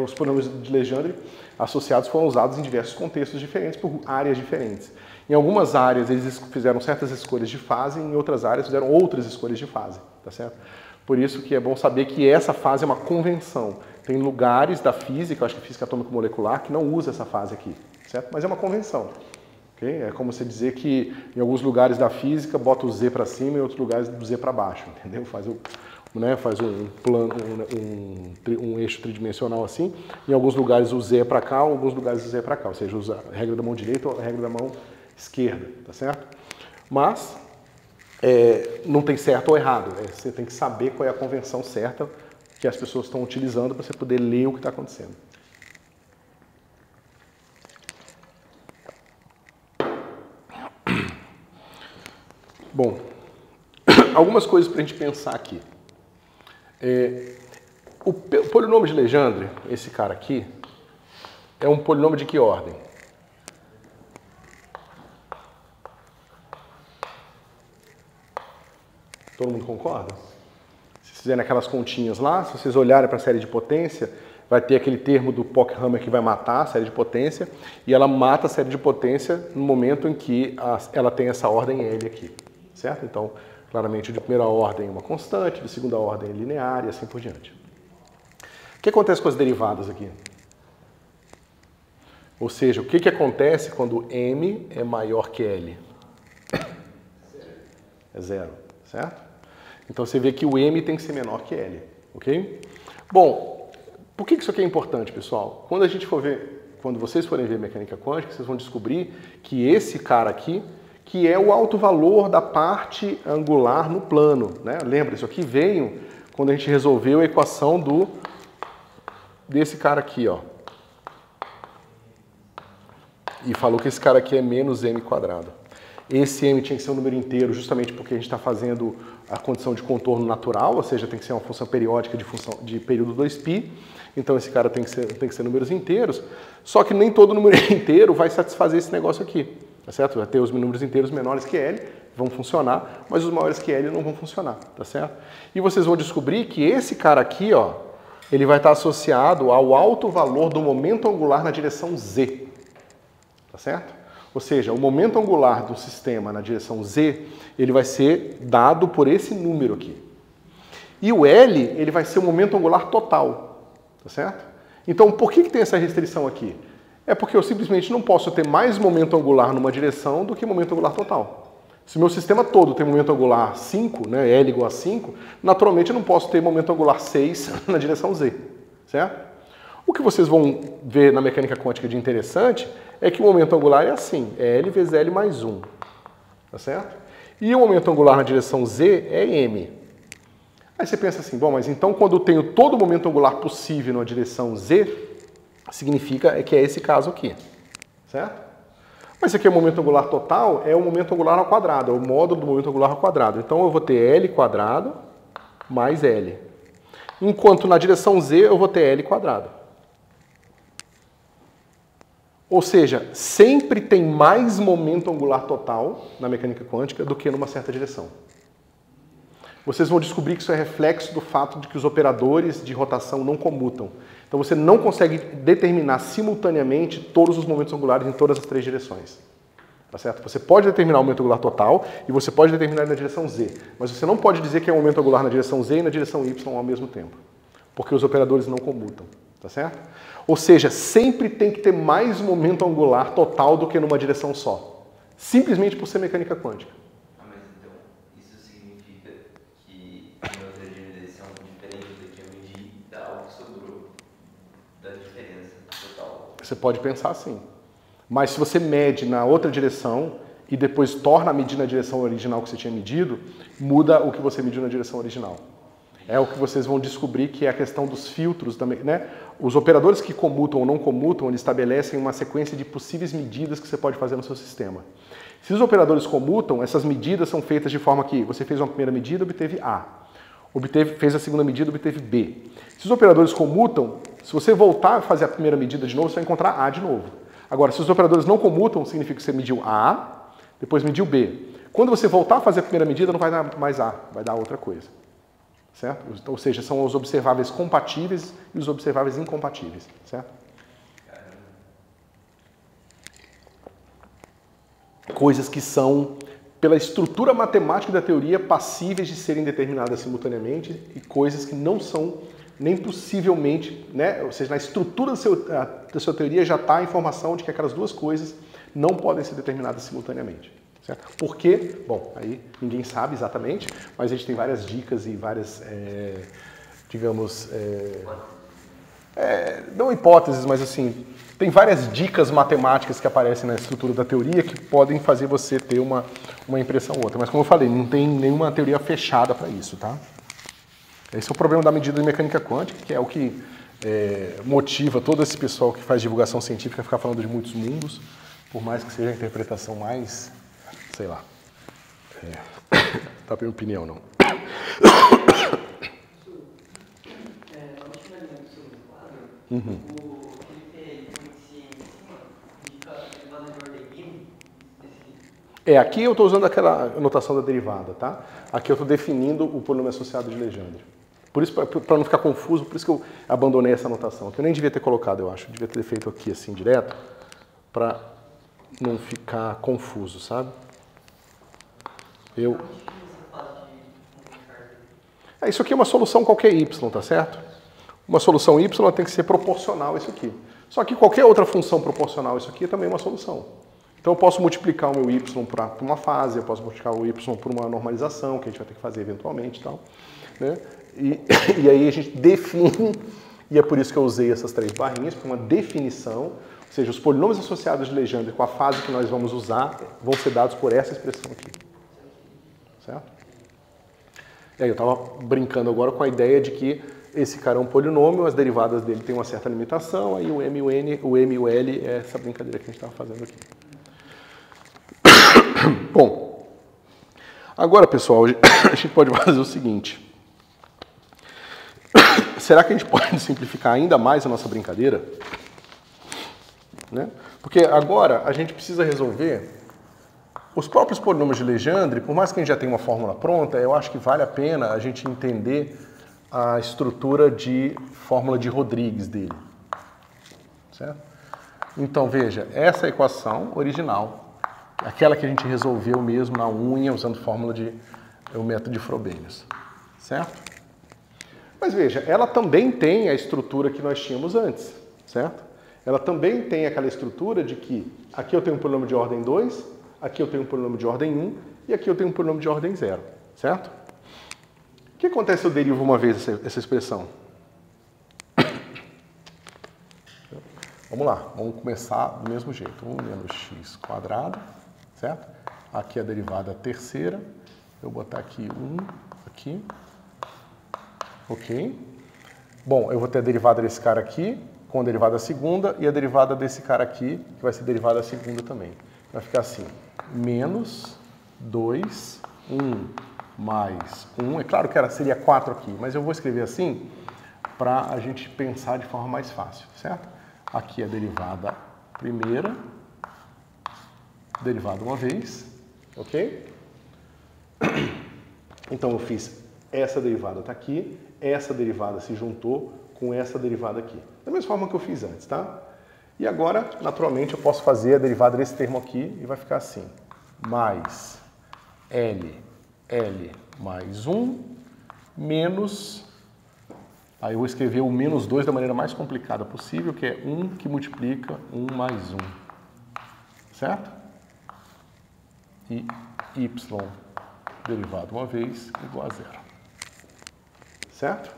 os polinômios de Legendre associados foram usados em diversos contextos diferentes, por áreas diferentes. Em algumas áreas, eles fizeram certas escolhas de fase, em outras áreas, fizeram outras escolhas de fase, tá certo? Por isso que é bom saber que essa fase é uma convenção. Tem lugares da física, eu acho que física atômico-molecular, que não usa essa fase aqui, certo? Mas é uma convenção. Okay? É como você dizer que em alguns lugares da física bota o Z para cima e em outros lugares o Z para baixo, entendeu? Faz um plano, um eixo tridimensional assim. Em alguns lugares o Z é para cá, em alguns lugares o Z é para cá. Ou seja, usa a regra da mão direita ou a regra da mão esquerda, tá certo? Mas não tem certo ou errado. Você tem que saber qual é a convenção certa que as pessoas estão utilizando para você poder ler o que está acontecendo. Bom, algumas coisas para a gente pensar aqui. O polinômio de Legendre, esse cara aqui, é um polinômio de que ordem? Todo mundo concorda? Se vocês fizerem aquelas continhas lá, se vocês olharem para a série de potência, vai ter aquele termo do Pockhammer que vai matar a série de potência, e ela mata a série de potência no momento em que ela tem essa ordem L aqui. certo? Então, claramente, de primeira ordem é uma constante, de segunda ordem é linear e assim por diante. O que acontece com as derivadas aqui? Ou seja, o que acontece quando m é maior que L? É zero, certo? Então você vê que o m tem que ser menor que L, ok? Bom, por que isso aqui é importante, pessoal? Quando vocês forem ver mecânica quântica, vocês vão descobrir que esse cara aqui, que é o alto valor da parte angular no plano, né? Lembra, isso aqui veio quando a gente resolveu a equação desse cara aqui, ó. E falou que esse cara aqui é menos m quadrado. Esse m tinha que ser um número inteiro, justamente porque a gente está fazendo a condição de contorno natural, ou seja, tem que ser uma função periódica de período 2π. Então esse cara tem que ser números inteiros. Só que nem todo número inteiro vai satisfazer esse negócio aqui, tá certo? Vai ter os números inteiros menores que L, vão funcionar, mas os maiores que L não vão funcionar, tá certo? E vocês vão descobrir que esse cara aqui, ó, ele vai estar associado ao alto valor do momento angular na direção z. Tá certo? Ou seja, o momento angular do sistema na direção z, ele vai ser dado por esse número aqui. E o L, ele vai ser o momento angular total. Tá certo? Então, por que tem essa restrição aqui? É porque eu simplesmente não posso ter mais momento angular numa direção do que momento angular total. Se meu sistema todo tem momento angular 5, né, L igual a 5, naturalmente eu não posso ter momento angular 6 na direção z. Certo? O que vocês vão ver na mecânica quântica de interessante é que o momento angular é assim, é L vezes L mais 1, tá certo? E o momento angular na direção z é m. Aí você pensa assim, bom, mas então quando eu tenho todo o momento angular possível na direção z, significa que é esse caso aqui, certo? Mas isso aqui é o momento angular total, é o momento angular ao quadrado, é o módulo do momento angular ao quadrado. Então eu vou ter L quadrado mais L. Enquanto na direção z eu vou ter L quadrado. Ou seja, sempre tem mais momento angular total na mecânica quântica do que numa certa direção. Vocês vão descobrir que isso é reflexo do fato de que os operadores de rotação não comutam. Então você não consegue determinar simultaneamente todos os momentos angulares em todas as três direções. Tá certo? Você pode determinar o momento angular total e você pode determinar na direção z, mas você não pode dizer que é um momento angular na direção z e na direção y ao mesmo tempo, porque os operadores não comutam. Tá certo? Ou seja, sempre tem que ter mais momento angular total do que numa direção só. Simplesmente por ser mecânica quântica. Ah, mas então, isso significa que em outra direção diferente do que eu medi, dá algo que sobrou da diferença total. Você pode pensar assim. Mas se você mede na outra direção e depois torna a medir na direção original que você tinha medido, muda o que você mediu na direção original. É o que vocês vão descobrir que é a questão dos filtros também, né? Os operadores que comutam ou não comutam, eles estabelecem uma sequência de possíveis medidas que você pode fazer no seu sistema. Se os operadores comutam, essas medidas são feitas de forma que você fez uma primeira medida, obteve A. Fez a segunda medida, obteve B. Se os operadores comutam, se você voltar a fazer a primeira medida de novo, você vai encontrar A de novo. Agora, se os operadores não comutam, significa que você mediu A, depois mediu B. Quando você voltar a fazer a primeira medida, não vai dar mais A, vai dar outra coisa. Certo? Ou seja, são os observáveis compatíveis e os observáveis incompatíveis. Certo? Coisas que são, pela estrutura matemática da teoria, passíveis de serem determinadas simultaneamente e coisas que não são nem possivelmente, né? Ou seja, na estrutura da sua teoria já está a informação de que aquelas duas coisas não podem ser determinadas simultaneamente. Certo? Por quê? Bom, aí ninguém sabe exatamente, mas a gente tem várias dicas e várias, digamos, não hipóteses, mas assim, tem várias dicas matemáticas que aparecem na estrutura da teoria que podem fazer você ter uma impressão ou outra. Mas como eu falei, não tem nenhuma teoria fechada para isso, tá? Esse é o problema da medida de mecânica quântica, que é o que motiva todo esse pessoal que faz divulgação científica a ficar falando de muitos mundos, por mais que seja a interpretação mais... sei lá. Tá, minha opinião, não. Aqui eu estou usando aquela notação da derivada, tá? Aqui eu estou definindo o polinômio associado de Legendre. Por isso, para não ficar confuso, por isso que eu abandonei essa notação. Que eu nem devia ter colocado, eu acho. Eu devia ter feito aqui assim, direto, para não ficar confuso, sabe? Isso aqui é uma solução qualquer y, tá certo? Uma solução y tem que ser proporcional a isso aqui. Só que qualquer outra função proporcional a isso aqui é também uma solução. Então eu posso multiplicar o meu y por uma fase, eu posso multiplicar o y por uma normalização, que a gente vai ter que fazer eventualmente e tal. Né? E aí a gente define, e é por isso que eu usei essas 3 barrinhas, para uma definição, ou seja, os polinômios associados de Legendre com a fase que nós vamos usar vão ser dados por essa expressão aqui. Certo? E aí eu estava brincando agora com a ideia de que esse cara é um polinômio, as derivadas dele têm uma certa limitação, aí o M e o L é essa brincadeira que a gente estava fazendo aqui. Bom, agora, pessoal, a gente pode fazer o seguinte. Será que a gente pode simplificar ainda mais a nossa brincadeira? Né? Porque agora a gente precisa resolver os próprios polinômios de Legendre. Por mais que a gente já tenha uma fórmula pronta, eu acho que vale a pena a gente entender a estrutura de fórmula de Rodrigues dele. Certo? Então, veja, essa é a equação original, aquela que a gente resolveu mesmo na unha, usando o método de Frobenius. Certo? Mas veja, ela também tem a estrutura que nós tínhamos antes. Certo? Ela também tem aquela estrutura de que aqui eu tenho um polinômio de ordem 2, aqui eu tenho um polinômio de ordem 1 e aqui eu tenho um polinômio de ordem 0. Certo? O que acontece se eu derivo uma vez essa expressão? Vamos lá, vamos começar do mesmo jeito. 1 menos x quadrado, certo? Aqui a derivada terceira. Eu vou botar aqui 1, aqui. Ok. Bom, eu vou ter a derivada desse cara aqui, com a derivada segunda, e a derivada desse cara aqui, que vai ser derivada segunda também. Vai ficar assim, menos 2, 1 mais 1. É claro que seria 4 aqui, mas eu vou escrever assim para a gente pensar de forma mais fácil, certo? Aqui a derivada primeira, derivada uma vez, ok? Então eu fiz essa derivada está aqui, essa derivada se juntou com essa derivada aqui. Da mesma forma que eu fiz antes, tá? E agora, naturalmente, eu posso fazer a derivada desse termo aqui e vai ficar assim. Mais L mais 1 menos... Aí eu vou escrever o menos 2 da maneira mais complicada possível, que é 1 que multiplica 1 mais 1. Certo? E y derivado uma vez igual a 0. Certo?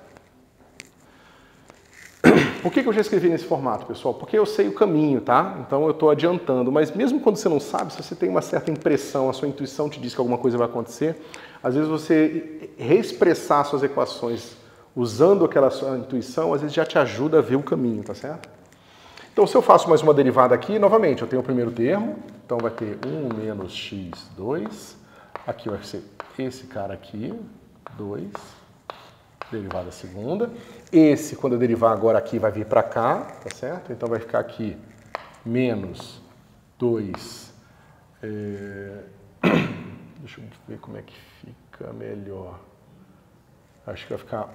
Por que eu já escrevi nesse formato, pessoal? Porque eu sei o caminho, tá? Então eu estou adiantando. Mas mesmo quando você não sabe, se você tem uma certa impressão, a sua intuição te diz que alguma coisa vai acontecer, às vezes você reexpressar suas equações usando aquela sua intuição, às vezes já te ajuda a ver o caminho, tá certo? Então, se eu faço mais uma derivada aqui, novamente, eu tenho o primeiro termo, então vai ter 1 menos x2, aqui vai ser esse cara aqui, 2, derivada segunda. Esse, quando eu derivar agora aqui, vai vir para cá, tá certo? Então vai ficar aqui menos 2. Deixa eu ver como é que fica melhor. Acho que vai ficar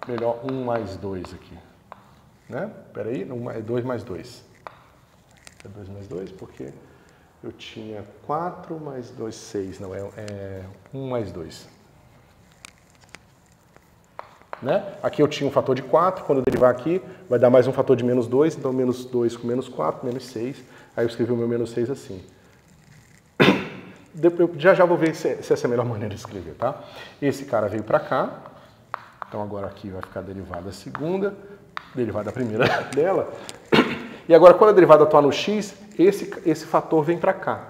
melhor 1 mais 2 aqui. Né? Espera aí, 2 mais 2. É 2 mais 2 porque eu tinha 4 mais 2, 6. Não, é 1 mais 2. Né? Aqui eu tinha um fator de 4, quando eu derivar aqui, vai dar mais um fator de menos 2, então menos 2 com menos 4, menos 6. Aí eu escrevi o meu menos 6 assim. Eu já vou ver se essa é a melhor maneira de escrever, tá? Esse cara veio para cá, então agora aqui vai ficar a derivada segunda, derivada primeira dela. E agora, quando a derivada atuar no x, esse fator vem para cá,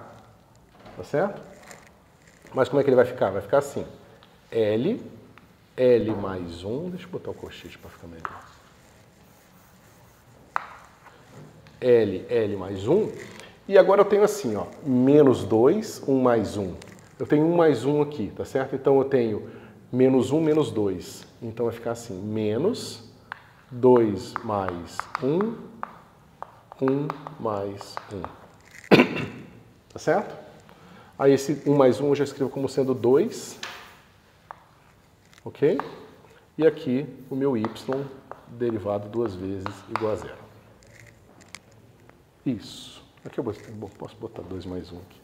tá certo? Mas como é que ele vai ficar? Vai ficar assim, L mais 1, deixa eu botar o colchete para ficar melhor. L mais 1, e agora eu tenho assim, ó, menos 2, 1 mais 1. Eu tenho 1 mais 1 aqui, tá certo? Então eu tenho menos 1, menos 2. Então vai ficar assim, menos 2 mais 1, 1 mais 1. Tá certo? Aí esse 1 mais 1 eu já escrevo como sendo 2. Ok? E aqui o meu y derivado 2 vezes igual a 0. Isso. Aqui eu posso botar 2 mais 1 aqui.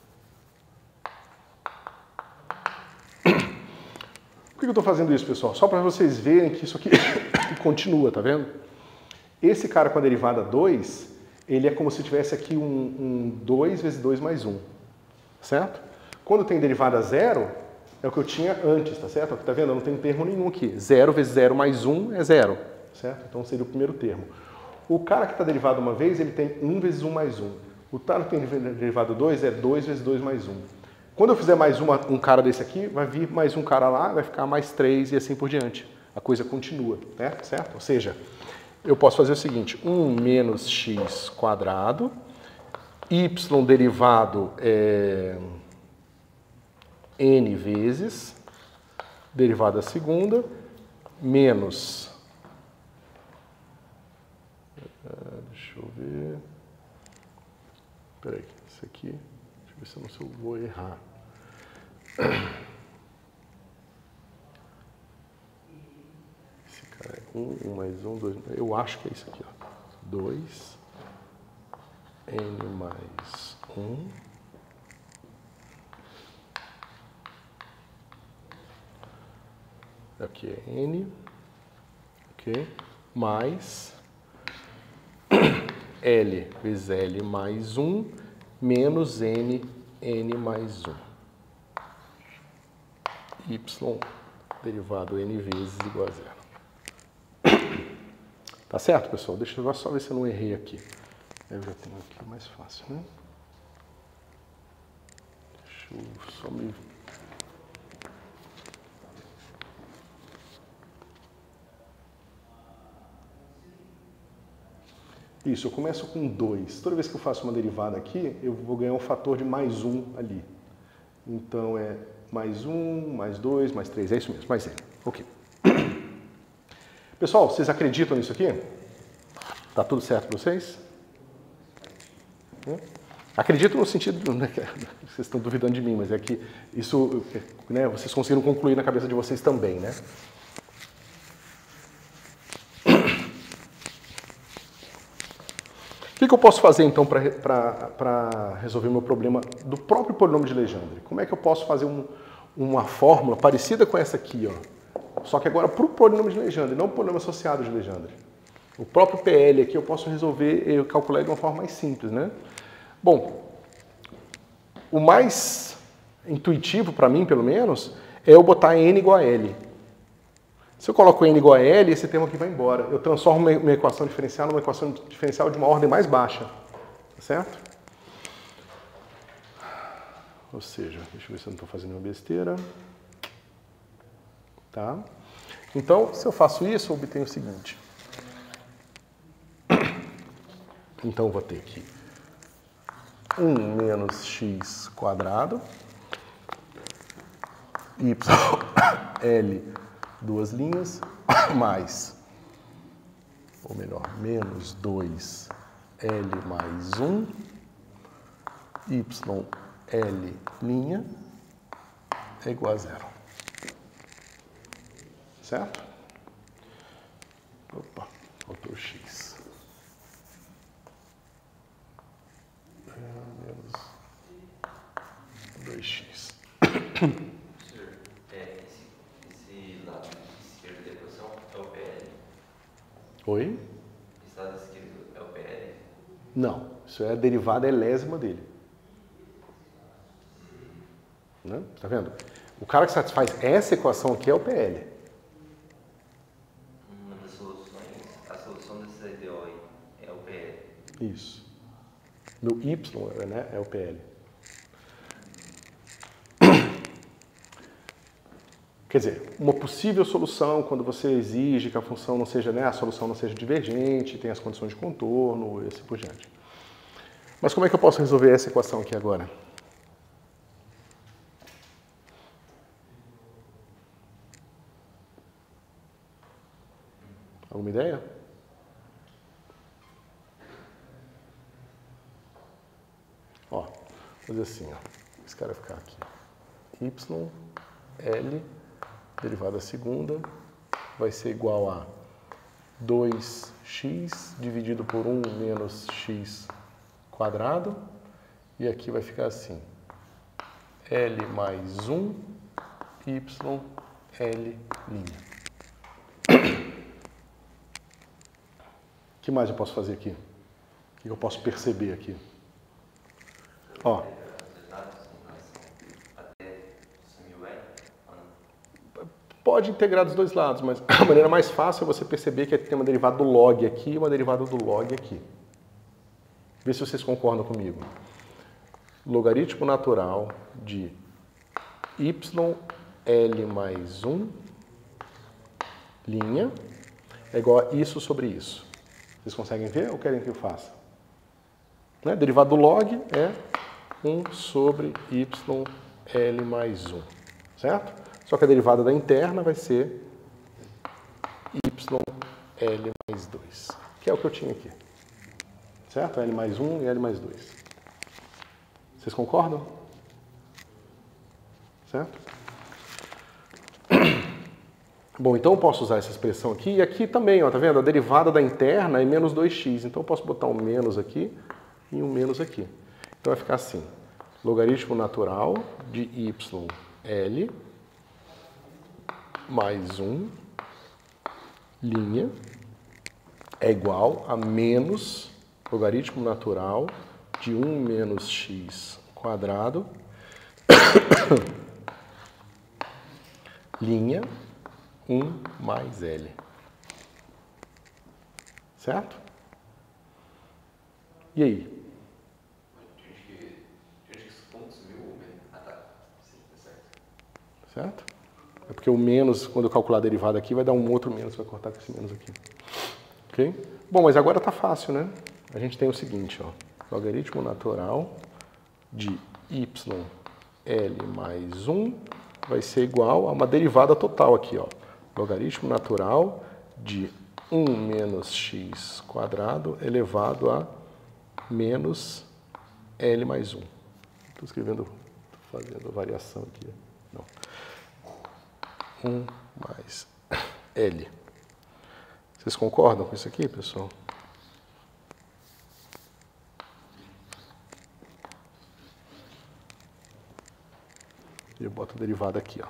que eu estou fazendo isso, pessoal? Só para vocês verem que isso aqui continua, tá vendo? Esse cara com a derivada 2, ele é como se tivesse aqui um 2 vezes 2 mais 1, certo? Quando tem derivada 0, é o que eu tinha antes, tá certo? Tá vendo? Eu não tenho termo nenhum aqui. 0 vezes 0 mais 1 é 0, certo? Então seria o primeiro termo. O cara que está derivado uma vez, ele tem 1 vezes 1 mais 1. O cara que tem derivado 2 é 2 vezes 2 mais 1. Quando eu fizer mais um cara desse aqui, vai vir mais um cara lá, vai ficar mais 3 e assim por diante. A coisa continua, né? Certo? Ou seja, eu posso fazer o seguinte, 1 menos x quadrado, y derivado é n vezes, derivada segunda, menos, deixa eu ver, peraí, isso aqui, deixa eu ver se eu vou errar. Esse cara é 1 mais 1, 2, eu acho que é isso aqui, ó. 2, n mais 1, aqui é n, ok, mais L vezes L mais 1, menos N, N mais 1. Y derivado N vezes igual a 0. Tá certo, pessoal? Deixa eu só ver se eu não errei aqui. Eu já tenho aqui mais fácil, né? Deixa eu só me... Isso, eu começo com 2. Toda vez que eu faço uma derivada aqui, eu vou ganhar um fator de mais 1 ali. Então é mais 1, mais 2, mais 3. É isso mesmo, mais n. Ok. Pessoal, vocês acreditam nisso aqui? Tá tudo certo para vocês? Acredito no sentido, né, vocês estão duvidando de mim, mas é que isso, né, vocês conseguiram concluir na cabeça de vocês também, né? O que eu posso fazer, então, para resolver o meu problema do próprio polinômio de Legendre? Como é que eu posso fazer uma fórmula parecida com essa aqui, ó? Só que agora para o polinômio de Legendre, não o polinômio associado de Legendre. O próprio PL aqui eu posso resolver, eu calcular de uma forma mais simples, né? Bom, o mais intuitivo para mim, pelo menos, é eu botar n igual a L. Se eu coloco n igual a L, esse termo aqui vai embora. Eu transformo minha equação diferencial numa equação diferencial de uma ordem mais baixa. Tá certo? Ou seja, deixa eu ver se eu não estou fazendo uma besteira. Tá? Então, se eu faço isso, eu obtenho o seguinte. Então, eu vou ter aqui 1 menos x quadrado, y, L, duas linhas, mais, ou melhor, menos 2, L mais 1, y, L, linha, é igual a 0. Certo? Opa, faltou o x. Menos 2x. Esse lado esquerdo da equação é o PL? Oi? Esse lado esquerdo é o PL? Não, isso é a derivada elésima dele. Né? Tá vendo? O cara que satisfaz essa equação aqui é o PL. Uma das soluções, a solução dessa EDO é o PL. Isso. No y, né, é o PL. Quer dizer, uma possível solução quando você exige que a função não seja, né, a solução não seja divergente, tem as condições de contorno e assim por diante. Mas como é que eu posso resolver essa equação aqui agora? Alguma ideia? Ó, vou fazer assim, ó. Esse cara vai ficar aqui. Y, L, derivada segunda, vai ser igual a 2x dividido por 1 menos x quadrado. E aqui vai ficar assim. L mais 1, y, L'. O que mais eu posso fazer aqui? O que eu posso perceber aqui? Ó. Pode integrar dos dois lados, mas a maneira mais fácil é você perceber que tem uma derivada do log aqui e uma derivada do log aqui. Vê se vocês concordam comigo. Logaritmo natural de YL mais 1 linha é igual a isso sobre isso. Vocês conseguem ver ou querem que eu faça? Né? Derivada do log é 1 sobre YL mais 1, certo? Só que a derivada da interna vai ser YL mais 2, que é o que eu tinha aqui. Certo? L mais 1 e L mais 2. Vocês concordam? Certo? Bom, então eu posso usar essa expressão aqui. E aqui também, ó, tá vendo? A derivada da interna é menos 2x. Então eu posso botar um menos aqui e um menos aqui. Então vai ficar assim. Logaritmo natural de YL mais 1 linha é igual a menos logaritmo natural de 1 menos x quadrado linha 1 mais L. Certo? E aí? Certo? É porque o menos, quando eu calcular a derivada aqui, vai dar um outro menos, vai cortar com esse menos aqui. Ok? Bom, mas agora está fácil, né? A gente tem o seguinte, ó. Logaritmo natural de YL mais 1 vai ser igual a uma derivada total aqui, ó. Logaritmo natural de 1 menos x quadrado elevado a menos L mais 1. Estou escrevendo, estou fazendo a variação aqui. Não. 1 mais L. Vocês concordam com isso aqui, pessoal? Eu boto a derivada aqui, ó.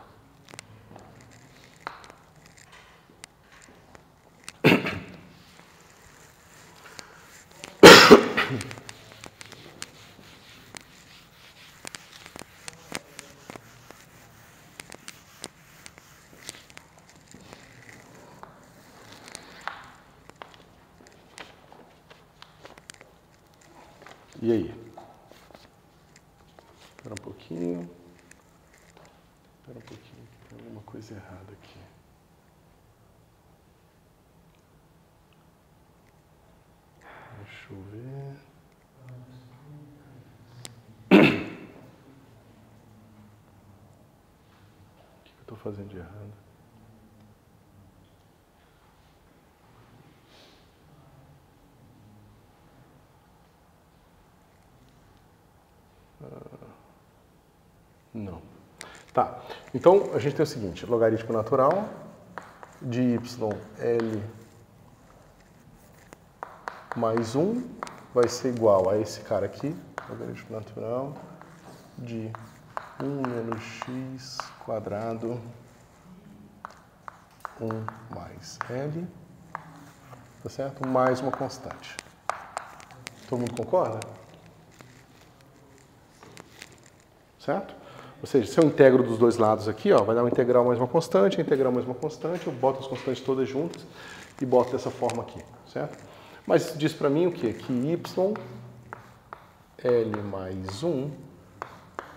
E aí? Espera um pouquinho. Espera um pouquinho, tem alguma coisa errada aqui. Deixa eu ver. O que eu estou fazendo de errado? Não. Tá, então a gente tem o seguinte, logaritmo natural de YL mais 1 vai ser igual a esse cara aqui, logaritmo natural de 1 menos x quadrado 1 mais L, tá certo? Mais uma constante. Todo mundo concorda? Certo? Ou seja, se eu integro dos dois lados aqui, ó, vai dar uma integral mais uma constante, integral mais uma constante, eu boto as constantes todas juntas e boto dessa forma aqui, certo? Mas isso diz para mim o quê? Que y L mais 1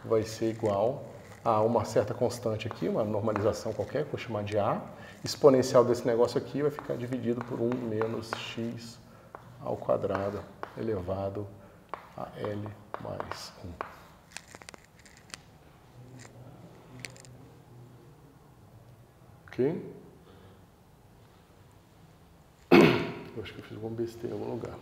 vai ser igual a uma certa constante aqui, uma normalização qualquer, vou chamar de A. Exponencial desse negócio aqui vai ficar dividido por 1 menos x ao quadrado elevado a L mais 1. Ok? Eu acho que eu fiz alguma besteira em algum lugar.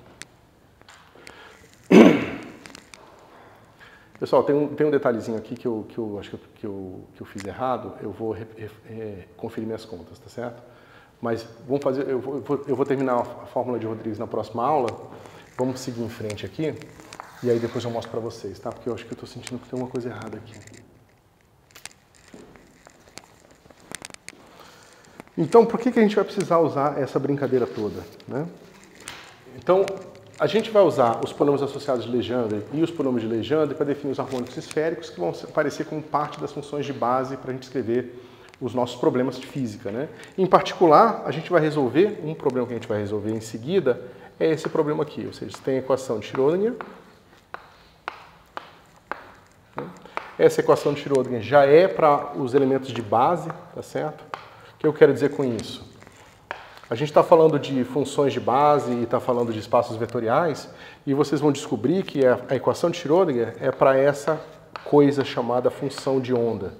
Pessoal, tem um detalhezinho aqui que eu acho que eu fiz errado. Eu vou conferir minhas contas, tá certo? Mas vamos fazer. Eu vou terminar a fórmula de Rodrigues na próxima aula. Vamos seguir em frente aqui. E aí depois eu mostro para vocês, tá? Porque eu acho que eu estou sentindo que tem uma coisa errada aqui. Então, por que a gente vai precisar usar essa brincadeira toda, né? Então, a gente vai usar os polinômios associados de Legendre e os polinômios de Legendre para definir os harmônicos esféricos, que vão aparecer como parte das funções de base para a gente escrever os nossos problemas de física, né? Em particular, a gente vai resolver, um problema que a gente vai resolver em seguida, é esse problema aqui, ou seja, você tem a equação de Schrödinger. Essa equação de Schrödinger já é para os elementos de base, tá certo? O que eu quero dizer com isso? A gente está falando de funções de base e está falando de espaços vetoriais, e vocês vão descobrir que a equação de Schrödinger é para essa coisa chamada função de onda,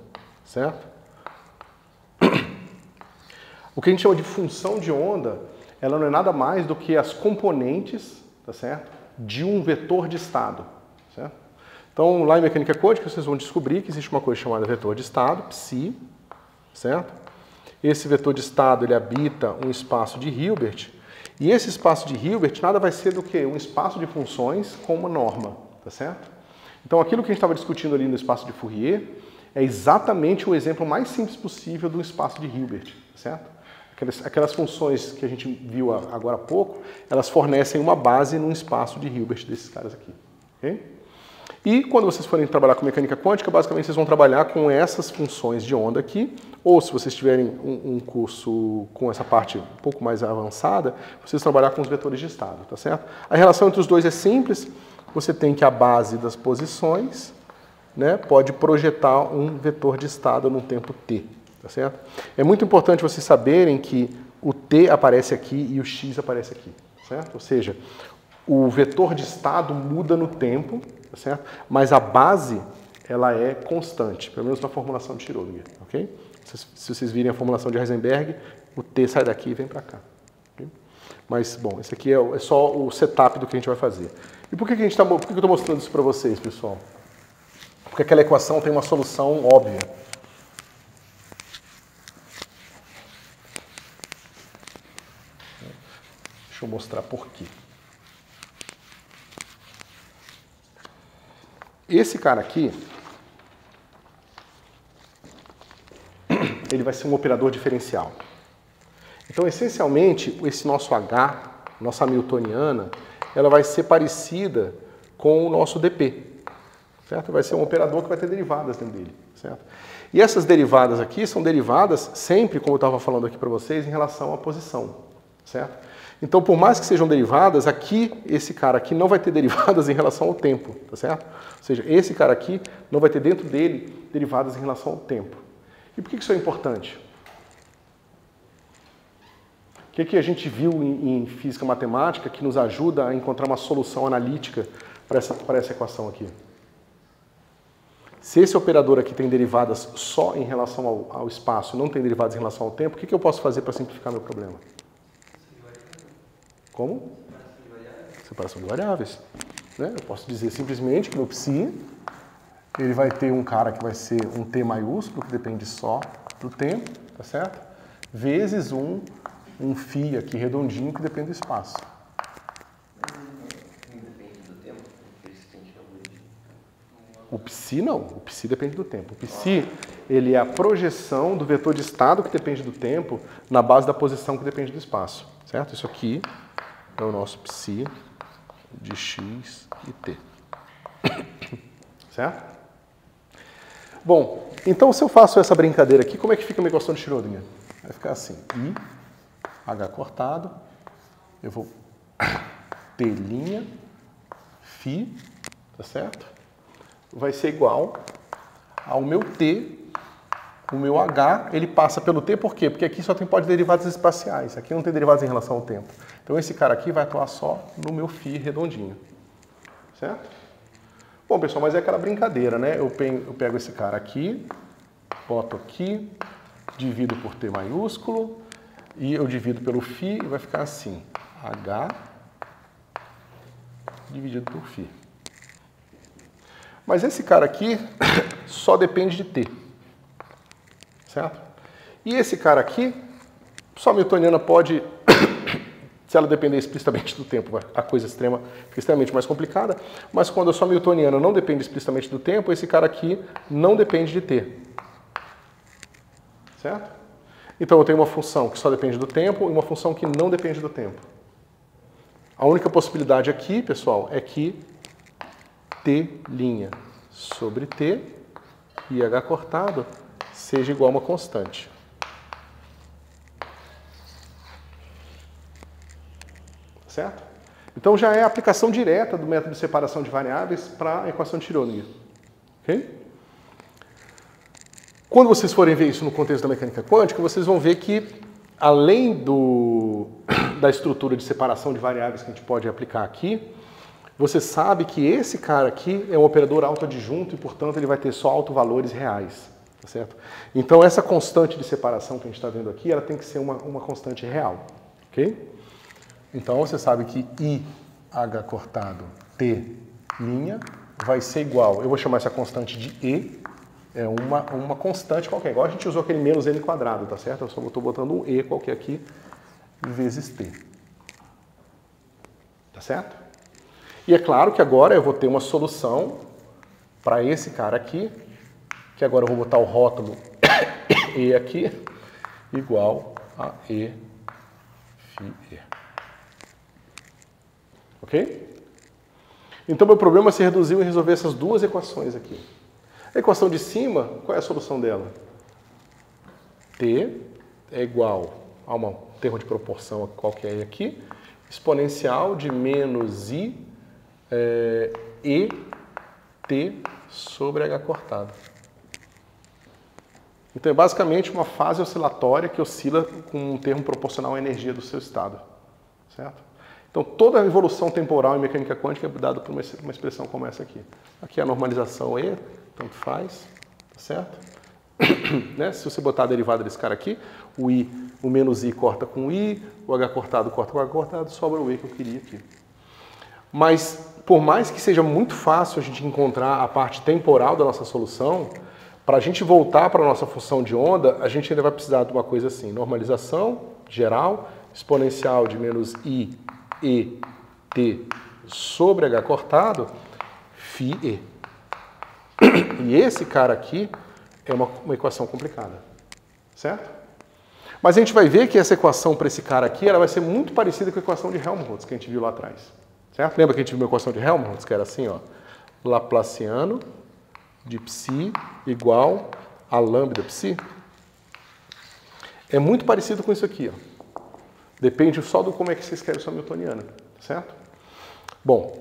certo? O que a gente chama de função de onda, ela não é nada mais do que as componentes, tá certo, de um vetor de estado, certo? Então, lá em mecânica quântica, vocês vão descobrir que existe uma coisa chamada vetor de estado, psi, certo? Esse vetor de estado, ele habita um espaço de Hilbert, e esse espaço de Hilbert nada vai ser do que um espaço de funções com uma norma, tá certo? Então, aquilo que a gente estava discutindo ali no espaço de Fourier é exatamente o exemplo mais simples possível do espaço de Hilbert, tá certo? Aquelas funções que a gente viu agora há pouco, elas fornecem uma base num espaço de Hilbert desses caras aqui, ok? E quando vocês forem trabalhar com mecânica quântica, basicamente vocês vão trabalhar com essas funções de onda aqui, ou se vocês tiverem um curso com essa parte um pouco mais avançada, vocês vão trabalhar com os vetores de estado, tá certo? A relação entre os dois é simples, você tem que a base das posições, né, pode projetar um vetor de estado no tempo t, tá certo? É muito importante vocês saberem que o t aparece aqui e o x aparece aqui, certo? Ou seja, o vetor de estado muda no tempo, tá certo? Mas a base, ela é constante, pelo menos na formulação de Schrödinger, ok? Se vocês virem a formulação de Heisenberg, o t sai daqui e vem para cá. Okay? Mas, bom, esse aqui é só o setup do que a gente vai fazer. E por que eu estou mostrando isso para vocês, pessoal? Porque aquela equação tem uma solução óbvia. Deixa eu mostrar por quê. Esse cara aqui, ele vai ser um operador diferencial. Então, essencialmente, esse nosso H, nossa hamiltoniana, ela vai ser parecida com o nosso dp, certo? Vai ser um operador que vai ter derivadas dentro dele, certo? E essas derivadas aqui são derivadas sempre, como eu estava falando aqui para vocês, em relação à posição, certo? Então, por mais que sejam derivadas, aqui, esse cara aqui não vai ter derivadas em relação ao tempo, tá certo? Ou seja, esse cara aqui não vai ter dentro dele derivadas em relação ao tempo. E por que isso é importante? O que a gente viu em física matemática que nos ajuda a encontrar uma solução analítica para essa equação aqui? Se esse operador aqui tem derivadas só em relação ao espaço e não tem derivadas em relação ao tempo, o que eu posso fazer para simplificar meu problema? Como? Separação de variáveis. Né? Eu posso dizer simplesmente que meu psi, ele vai ter um cara que vai ser um t maiúsculo, que depende só do tempo, tá certo? Vezes um φ aqui redondinho, que depende do espaço. Não depende do tempo? O psi não, o psi depende do tempo. O psi, ele é a projeção do vetor de estado que depende do tempo na base da posição que depende do espaço, certo? Isso aqui é o nosso psi de x e t. Certo? Bom, então se eu faço essa brincadeira aqui, como é que fica a minha equação de Schrödinger? Vai ficar assim, I, H cortado, eu vou T', φ, tá certo? Vai ser igual ao meu T, o meu H, ele passa pelo T, por quê? Porque aqui só pode derivadas espaciais, aqui não tem derivadas em relação ao tempo. Então esse cara aqui vai atuar só no meu φ redondinho, certo? Bom, pessoal, mas é aquela brincadeira, né? Eu pego esse cara aqui, boto aqui, divido por T maiúsculo, e eu divido pelo φ e vai ficar assim, H dividido por φ. Mas esse cara aqui só depende de T, certo? E esse cara aqui, só a hamiltoniana pode, se ela depender explicitamente do tempo, a coisa fica extremamente mais complicada, mas quando a sua hamiltoniana não depende explicitamente do tempo, esse cara aqui não depende de T, certo? Então eu tenho uma função que só depende do tempo e uma função que não depende do tempo. A única possibilidade aqui, pessoal, é que t' sobre t e h cortado seja igual a uma constante. Certo? Então já é a aplicação direta do método de separação de variáveis para a equação de Schrödinger. Ok? Quando vocês forem ver isso no contexto da mecânica quântica, vocês vão ver que, além da estrutura de separação de variáveis que a gente pode aplicar aqui, você sabe que esse cara aqui é um operador autoadjunto e, portanto, ele vai ter só autovalores reais. Tá certo? Então, essa constante de separação que a gente está vendo aqui, ela tem que ser uma constante real. Ok? Então, você sabe que IH cortado T' vai ser igual, eu vou chamar essa constante de E, é uma constante qualquer, igual a gente usou aquele menos n quadrado, tá certo? Eu só estou botando um E qualquer aqui, vezes T. Tá certo? E é claro que agora eu vou ter uma solução para esse cara aqui, que agora eu vou botar o rótulo E aqui, igual a E φ E. Ok? Então, meu problema se reduziu em resolver essas duas equações aqui. A equação de cima, qual é a solução dela? T é igual a um termo de proporção qualquer aqui, exponencial de menos I E T sobre H cortado. Então, é basicamente uma fase oscilatória que oscila com um termo proporcional à energia do seu estado. Certo? Então, toda a evolução temporal em mecânica quântica é dada por uma expressão como essa aqui. Aqui é a normalização E, tanto faz, tá certo? Né? Se você botar a derivada desse cara aqui, o menos I corta com I, o H cortado corta com H cortado, sobra o E que eu queria aqui. Mas, por mais que seja muito fácil a gente encontrar a parte temporal da nossa solução, para a gente voltar para a nossa função de onda, a gente ainda vai precisar de uma coisa assim, normalização geral, exponencial de menos I E T sobre H cortado, φ E. E esse cara aqui é uma equação complicada, certo? Mas a gente vai ver que essa equação para esse cara aqui, ela vai ser muito parecida com a equação de Helmholtz que a gente viu lá atrás, certo? Lembra que a gente viu uma equação de Helmholtz que era assim, ó, Laplaciano de psi igual a lambda psi? É muito parecido com isso aqui, ó. Depende só do como é que vocês querem sua hamiltoniana, certo? Bom.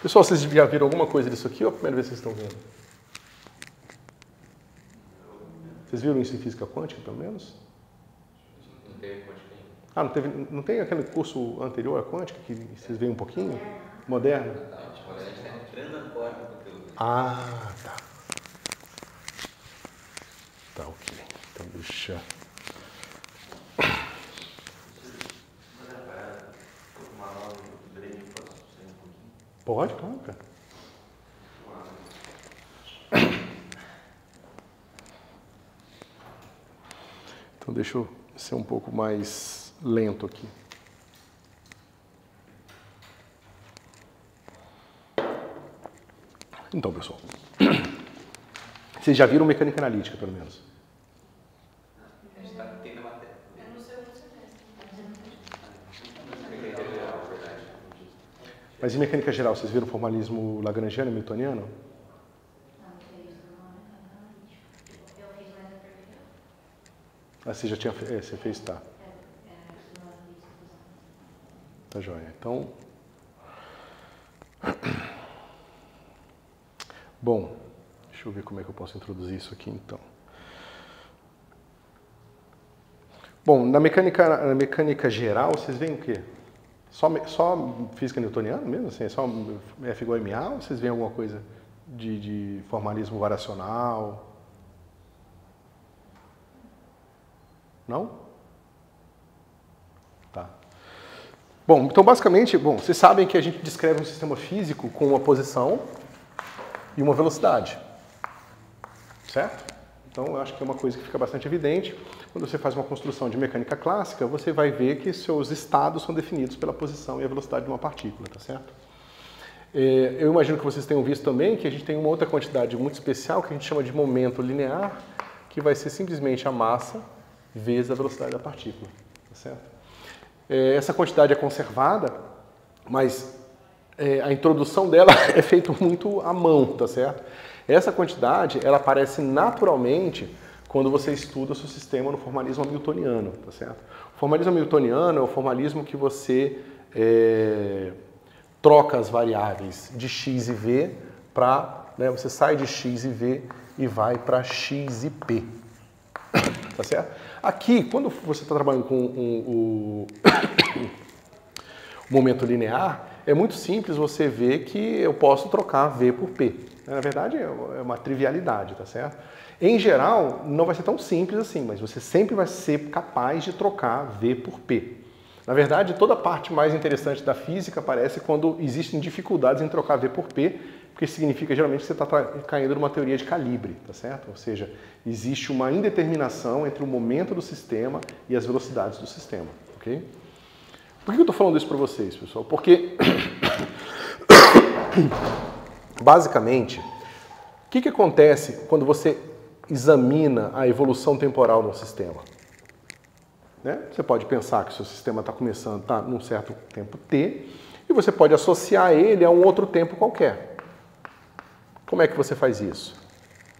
Pessoal, vocês já viram alguma coisa disso aqui ou é a primeira vez que vocês estão vendo? Vocês viram isso em física quântica, pelo menos? Não teve quântica ainda. Ah, não tem aquele curso anterior à quântica que vocês veem um pouquinho? Moderno? A gente está entrando agora no conteúdo. Ah, tá. Tá, ok. Então deixa... Pode, claro, cara. Então deixa eu ser um pouco mais lento aqui. Então, pessoal, vocês já viram mecânica analítica, pelo menos? A gente está tendo a matéria. É no segundo semestre. Mas em mecânica geral, vocês viram o formalismo lagrangiano e newtoniano? Ah, você já tinha feito? Você fez, tá. Tá joia. Então... Bom, deixa eu ver como é que eu posso introduzir isso aqui, então. Bom, na mecânica geral, vocês veem o quê? Só física newtoniana mesmo? Assim, só F igual a MA? Ou vocês veem alguma coisa de formalismo variacional? Não? Tá. Bom, então basicamente, vocês sabem que a gente descreve um sistema físico com uma posição e uma velocidade. Certo? Então eu acho que é uma coisa que fica bastante evidente. Quando você faz uma construção de mecânica clássica, você vai ver que seus estados são definidos pela posição e a velocidade de uma partícula, tá certo? Eu imagino que vocês tenham visto também que a gente tem uma outra quantidade muito especial que a gente chama de momento linear, que vai ser simplesmente a massa vezes a velocidade da partícula, tá certo? Essa quantidade é conservada, mas a introdução dela é feita muito à mão, tá certo? Essa quantidade, ela aparece naturalmente quando você estuda o seu sistema no formalismo hamiltoniano, tá certo? O formalismo hamiltoniano é o formalismo que você troca as variáveis de x e v para, você sai de x e v e vai para x e p, tá certo? Aqui, quando você está trabalhando com o momento linear, é muito simples você ver que eu posso trocar v por p. Na verdade, é uma trivialidade, tá certo? Em geral, não vai ser tão simples assim, mas você sempre vai ser capaz de trocar v por p. Na verdade, toda a parte mais interessante da física aparece quando existem dificuldades em trocar v por p, porque significa geralmente que você está caindo numa teoria de calibre, tá certo? Ou seja, existe uma indeterminação entre o momento do sistema e as velocidades do sistema, ok? Por que eu estou falando isso para vocês, pessoal? Porque, basicamente, o que acontece quando você examina a evolução temporal do sistema? Você pode pensar que o seu sistema está começando, está num certo tempo t, e você pode associar ele a um outro tempo qualquer. Como é que você faz isso?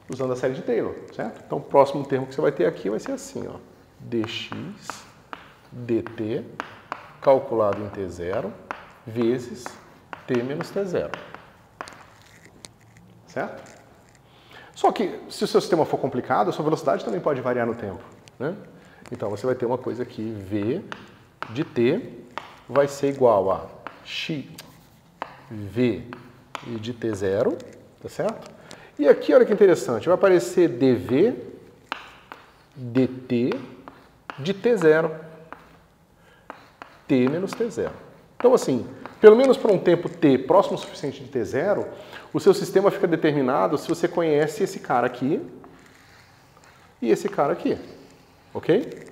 Usando a série de Taylor, certo? Então, o próximo termo que você vai ter aqui vai ser assim, ó, dx dt calculado em t0 vezes t menos t0. Certo? Só que, se o seu sistema for complicado, a sua velocidade também pode variar no tempo, né? Então, você vai ter uma coisa aqui, v de t vai ser igual a x v de t0, tá certo? E aqui, olha que interessante, vai aparecer dv dt de t0, t menos t0. Então, assim, pelo menos para um tempo t próximo o suficiente de t0, o seu sistema fica determinado se você conhece esse cara aqui e esse cara aqui, ok?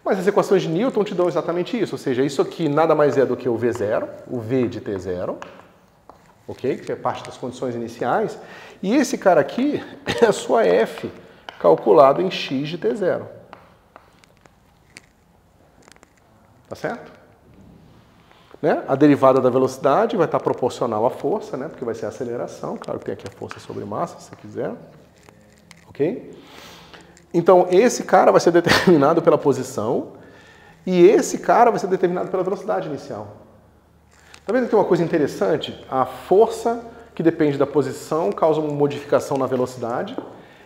Mas as equações de Newton te dão exatamente isso, ou seja, isso aqui nada mais é do que o V0, o V de t0, ok? Que é parte das condições iniciais, e esse cara aqui é a sua f calculado em x de t0. Tá certo? A derivada da velocidade vai estar proporcional à força, porque vai ser a aceleração. Claro que tem aqui a força sobre massa, se você quiser. Ok? Então, esse cara vai ser determinado pela posição e esse cara vai ser determinado pela velocidade inicial. Tá vendo que tem uma coisa interessante? A força que depende da posição causa uma modificação na velocidade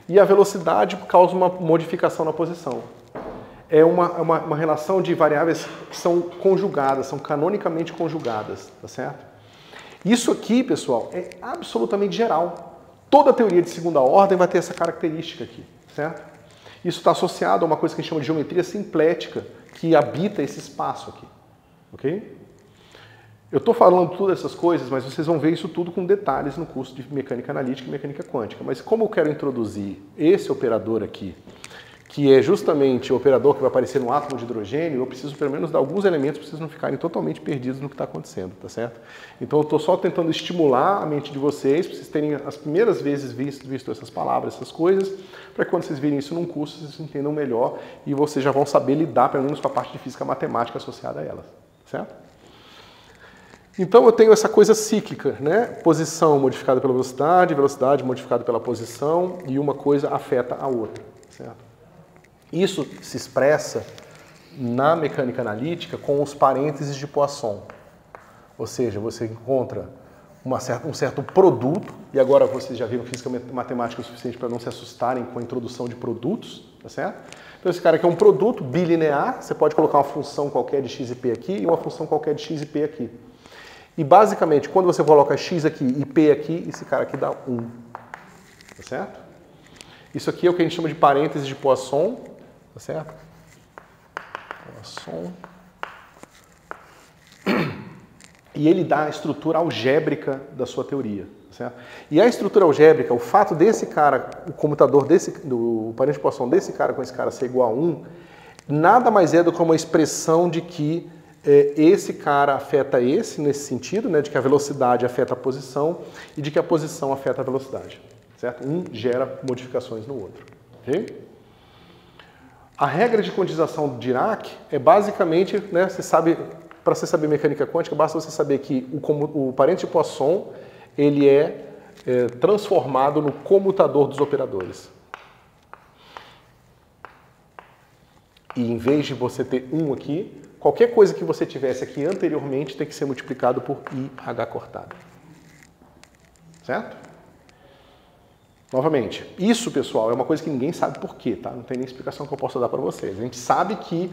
e a velocidade causa uma modificação na posição. É uma relação de variáveis que são conjugadas, são canonicamente conjugadas, tá certo? Isso aqui, pessoal, é absolutamente geral. Toda teoria de segunda ordem vai ter essa característica aqui, certo? Isso está associado a uma coisa que a gente chama de geometria simplética, que habita esse espaço aqui, ok? Eu estou falando todas essas coisas, mas vocês vão ver isso tudo com detalhes no curso de mecânica analítica e mecânica quântica. Mas como eu quero introduzir esse operador aqui, que é justamente o operador que vai aparecer no átomo de hidrogênio, eu preciso pelo menos dar alguns elementos para vocês não ficarem totalmente perdidos no que está acontecendo, tá certo? Então eu estou só tentando estimular a mente de vocês, para vocês terem as primeiras vezes visto essas palavras, essas coisas, para que quando vocês virem isso num curso, vocês entendam melhor e vocês já vão saber lidar pelo menos com a parte de física matemática associada a elas, certo? Então eu tenho essa coisa cíclica, Posição modificada pela velocidade, velocidade modificada pela posição, e uma coisa afeta a outra, certo? Isso se expressa na mecânica analítica com os parênteses de Poisson. Ou seja, você encontra um certo produto, e agora vocês já viram física matemática o suficiente para não se assustarem com a introdução de produtos, tá certo? Então esse cara aqui é um produto bilinear, você pode colocar uma função qualquer de x e p aqui e uma função qualquer de x e p aqui. E basicamente, quando você coloca x aqui e p aqui, esse cara aqui dá 1. Tá certo? Isso aqui é o que a gente chama de parênteses de Poisson. Tá certo? Poisson. E ele dá a estrutura algébrica da sua teoria. Tá certo? E a estrutura algébrica, o fato desse cara, o comutador do parente de Poisson desse cara com esse cara ser igual a 1, nada mais é do que uma expressão de que esse cara afeta esse, nesse sentido, né, de que a velocidade afeta a posição e de que a posição afeta a velocidade, certo? Um gera modificações no outro, ok? A regra de quantização do Dirac é basicamente, né, você sabe, para você saber mecânica quântica, basta você saber que o parente de Poisson ele é transformado no comutador dos operadores. E em vez de você ter 1 aqui, qualquer coisa que você tivesse aqui anteriormente tem que ser multiplicado por IH cortado. Certo? Novamente, isso, pessoal, é uma coisa que ninguém sabe por quê, tá? Não tem nem explicação que eu possa dar para vocês. A gente sabe que,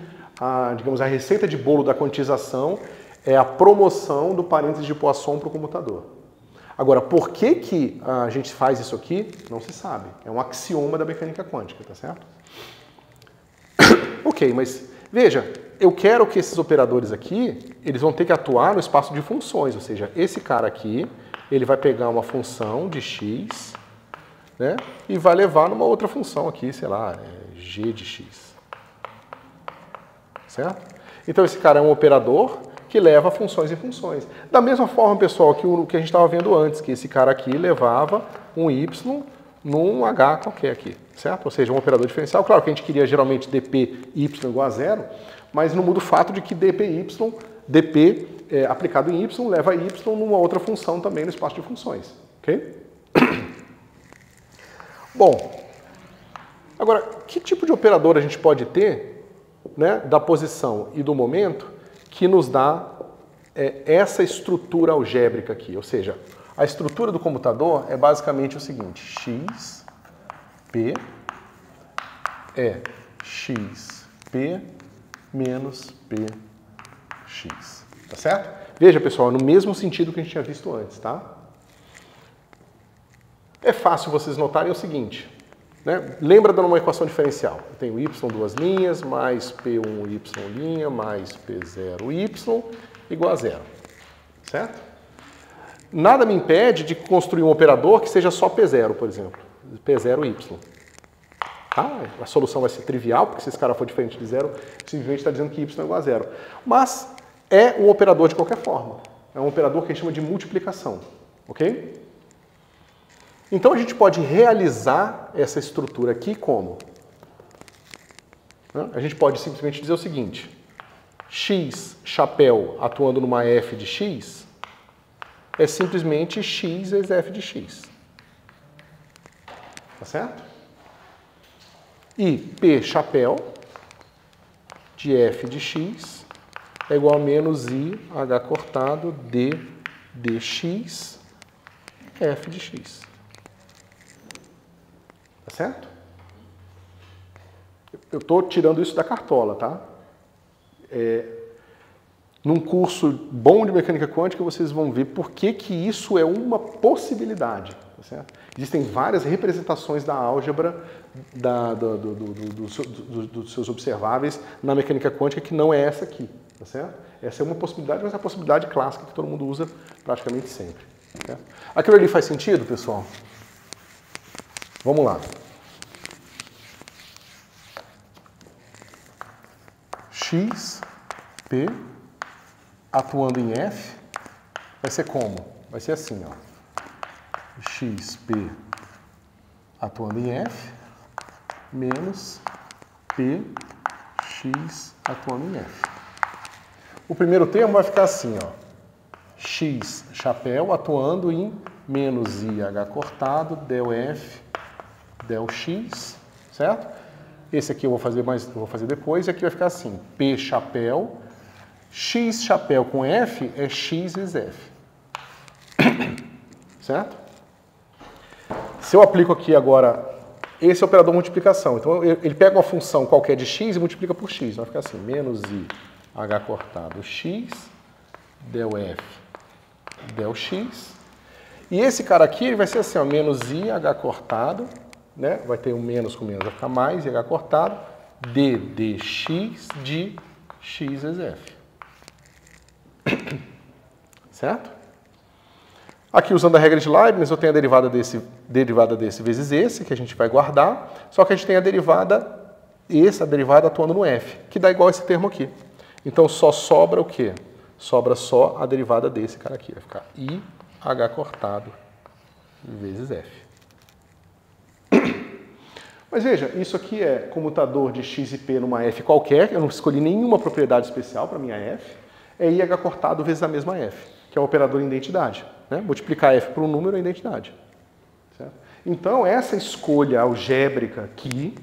digamos, a receita de bolo da quantização é a promoção do parênteses de Poisson para o comutador. Agora, por que que a gente faz isso aqui? Não se sabe. É um axioma da mecânica quântica, tá certo? Ok, mas veja, eu quero que esses operadores aqui, eles vão ter que atuar no espaço de funções, ou seja, esse cara aqui, ele vai pegar uma função de x, né, e vai levar numa outra função aqui, sei lá, g de x. Certo? Então esse cara é um operador que leva funções e funções. Da mesma forma, pessoal, que o que a gente estava vendo antes, que esse cara aqui levava um y num h qualquer aqui, certo? Ou seja, um operador diferencial. Claro que a gente queria geralmente dp y igual a 0, mas não muda o fato de que dp aplicado em y leva y numa outra função também no espaço de funções, ok? Bom, agora, que tipo de operador a gente pode ter, né, da posição e do momento que nos dá essa estrutura algébrica aqui? Ou seja, a estrutura do comutador é basicamente o seguinte: x, p é x, p menos p, x. Tá certo? Veja, pessoal, no mesmo sentido que a gente tinha visto antes, tá? É fácil vocês notarem o seguinte, né? Lembra de uma equação diferencial? Eu tenho y duas linhas, mais p1y' mais p0y igual a 0. Certo? Nada me impede de construir um operador que seja só p0, por exemplo. p0y. Tá? A solução vai ser trivial, porque se esse cara for diferente de 0, simplesmente está dizendo que y é igual a 0. Mas é um operador de qualquer forma. É um operador que a gente chama de multiplicação. Ok? Então a gente pode realizar essa estrutura aqui como? A gente pode simplesmente dizer o seguinte: x chapéu atuando numa f de x é simplesmente x vezes f de x. Tá certo? E p chapéu de f de x é igual a menos i h cortado d dx f de x. Tá certo? Eu estou tirando isso da cartola, tá? Num curso bom de mecânica quântica, vocês vão ver por que que isso é uma possibilidade. Tá certo? Existem várias representações da álgebra dos seus observáveis na mecânica quântica que não é essa aqui. Tá certo? Essa é uma possibilidade, mas é a possibilidade clássica que todo mundo usa praticamente sempre. Tá certo? Aquilo ali faz sentido, pessoal? Vamos lá. X, P, atuando em F, vai ser como? Vai ser assim, ó. X, P, atuando em F, menos P, X, atuando em F. O primeiro termo vai ficar assim, ó. X, chapéu, atuando em menos IH cortado, del F, del X, certo? Esse aqui eu vou fazer depois, e aqui vai ficar assim, P chapéu, X chapéu com F é X vezes F. Certo? Se eu aplico aqui agora, esse é o operador multiplicação, então ele pega uma função qualquer de X e multiplica por X, vai ficar assim, menos IH cortado X, del F, del X, e esse cara aqui ele vai ser assim, ó, menos IH cortado, né? Vai ter um menos com menos, vai ficar mais IH cortado, d dx de x vezes f. Certo? Aqui, usando a regra de Leibniz, eu tenho a derivada desse vezes esse, que a gente vai guardar, só que a gente tem a derivada atuando no f, que dá igual a esse termo aqui. Então, só sobra o quê? Sobra só a derivada desse cara aqui. Vai ficar IH cortado vezes f. Mas veja, isso aqui é comutador de x e p numa f qualquer, eu não escolhi nenhuma propriedade especial para minha f, é IH cortado vezes a mesma f, que é o operador em identidade. Né? Multiplicar f por um número é identidade. Certo? Então, essa escolha algébrica aqui,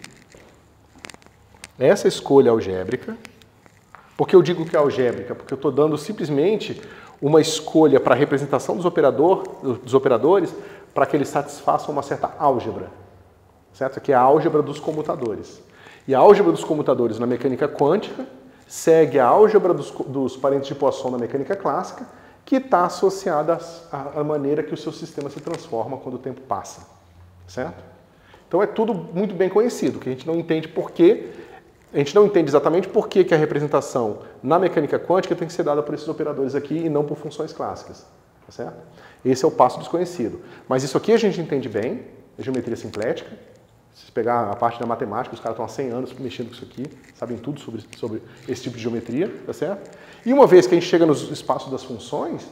por que eu digo que é algébrica? Porque eu estou dando simplesmente uma escolha para a representação dos operadores para que eles satisfaçam uma certa álgebra. Certo? Aqui é a álgebra dos comutadores. E a álgebra dos comutadores na mecânica quântica segue a álgebra dos parentes de Poisson na mecânica clássica, que está associada à maneira que o seu sistema se transforma quando o tempo passa. Certo? Então é tudo muito bem conhecido, que a gente não entende por quê. A gente não entende exatamente por que a representação na mecânica quântica tem que ser dada por esses operadores aqui e não por funções clássicas. Tá certo? Esse é o passo desconhecido. Mas isso aqui a gente entende bem, é geometria simplética. Se pegar a parte da matemática, os caras estão há 100 anos mexendo com isso aqui, sabem tudo sobre esse tipo de geometria, tá certo? E uma vez que a gente chega nos espaços das funções,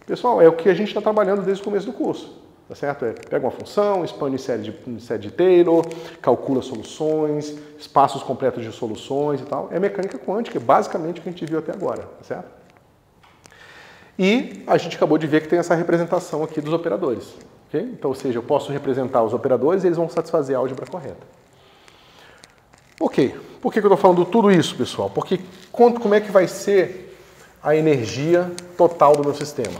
pessoal, é o que a gente está trabalhando desde o começo do curso, tá certo? Pega uma função, expande em série de Taylor, calcula soluções, espaços completos de soluções e tal. É mecânica quântica, é basicamente o que a gente viu até agora, tá certo? E a gente acabou de ver que tem essa representação aqui dos operadores. Okay? Então, ou seja, eu posso representar os operadores e eles vão satisfazer a álgebra correta. Ok. Por que eu estou falando tudo isso, pessoal? Porque como é que vai ser a energia total do meu sistema?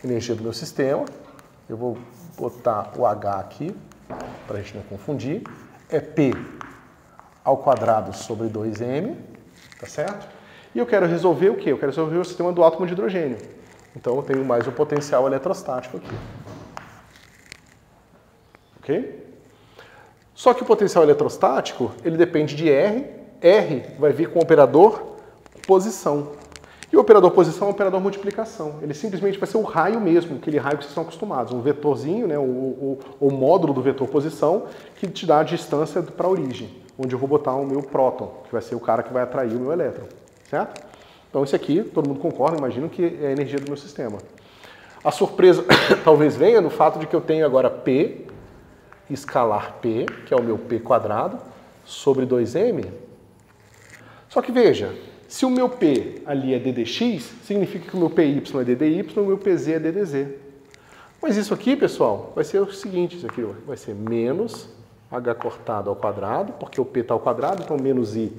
Energia do meu sistema, eu vou botar o H aqui, para a gente não confundir, é P ao quadrado sobre 2M, tá certo? E eu quero resolver o quê? Eu quero resolver o sistema do átomo de hidrogênio. Então, eu tenho mais o potencial eletrostático aqui. Ok? Só que o potencial eletrostático, ele depende de R. R vai vir com o operador posição. E o operador posição é um operador multiplicação. Ele simplesmente vai ser o raio mesmo, aquele raio que vocês estão acostumados. Um vetorzinho, né, o módulo do vetor posição, que te dá a distância para a origem, onde eu vou botar o meu próton, que vai ser o cara que vai atrair o meu elétron. Certo? Então, isso aqui, todo mundo concorda, imagino que é a energia do meu sistema. A surpresa talvez venha no fato de que eu tenho agora P, escalar P, que é o meu P quadrado, sobre 2M. Só que veja, se o meu P ali é ddx, significa que o meu PY é ddy e o meu PZ é ddz. Mas isso aqui, pessoal, vai ser o seguinte, isso aqui vai ser menos h cortado ao quadrado, porque o P está ao quadrado, então menos i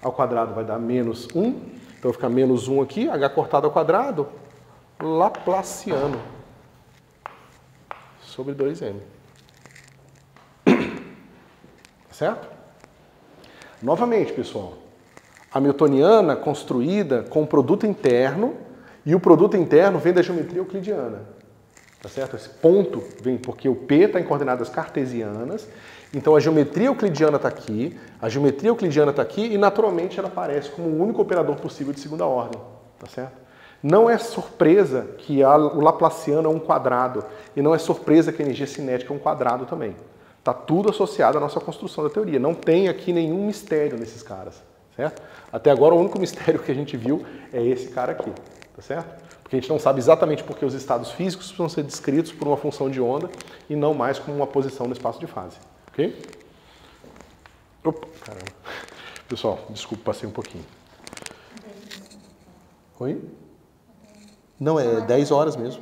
ao quadrado vai dar menos 1. Então vai ficar menos 1 aqui, h cortado ao quadrado, laplaciano, sobre 2m. Certo? Novamente, pessoal, a Hamiltoniana construída com produto interno, e o produto interno vem da geometria euclidiana. Tá certo? Esse ponto vem porque o P está em coordenadas cartesianas, então a geometria euclidiana está aqui, a geometria euclidiana está aqui e naturalmente ela aparece como o único operador possível de segunda ordem. Tá certo? Não é surpresa que o laplaciano é um quadrado e não é surpresa que a energia cinética é um quadrado também. Está tudo associado à nossa construção da teoria. Não tem aqui nenhum mistério nesses caras. Certo? Até agora o único mistério que a gente viu é esse cara aqui. Tá certo? Porque a gente não sabe exatamente por que os estados físicos precisam ser descritos por uma função de onda e não mais como uma posição no espaço de fase. Ok? Opa, caramba. Pessoal, desculpa, passei um pouquinho. Oi? Não, é 10 horas mesmo.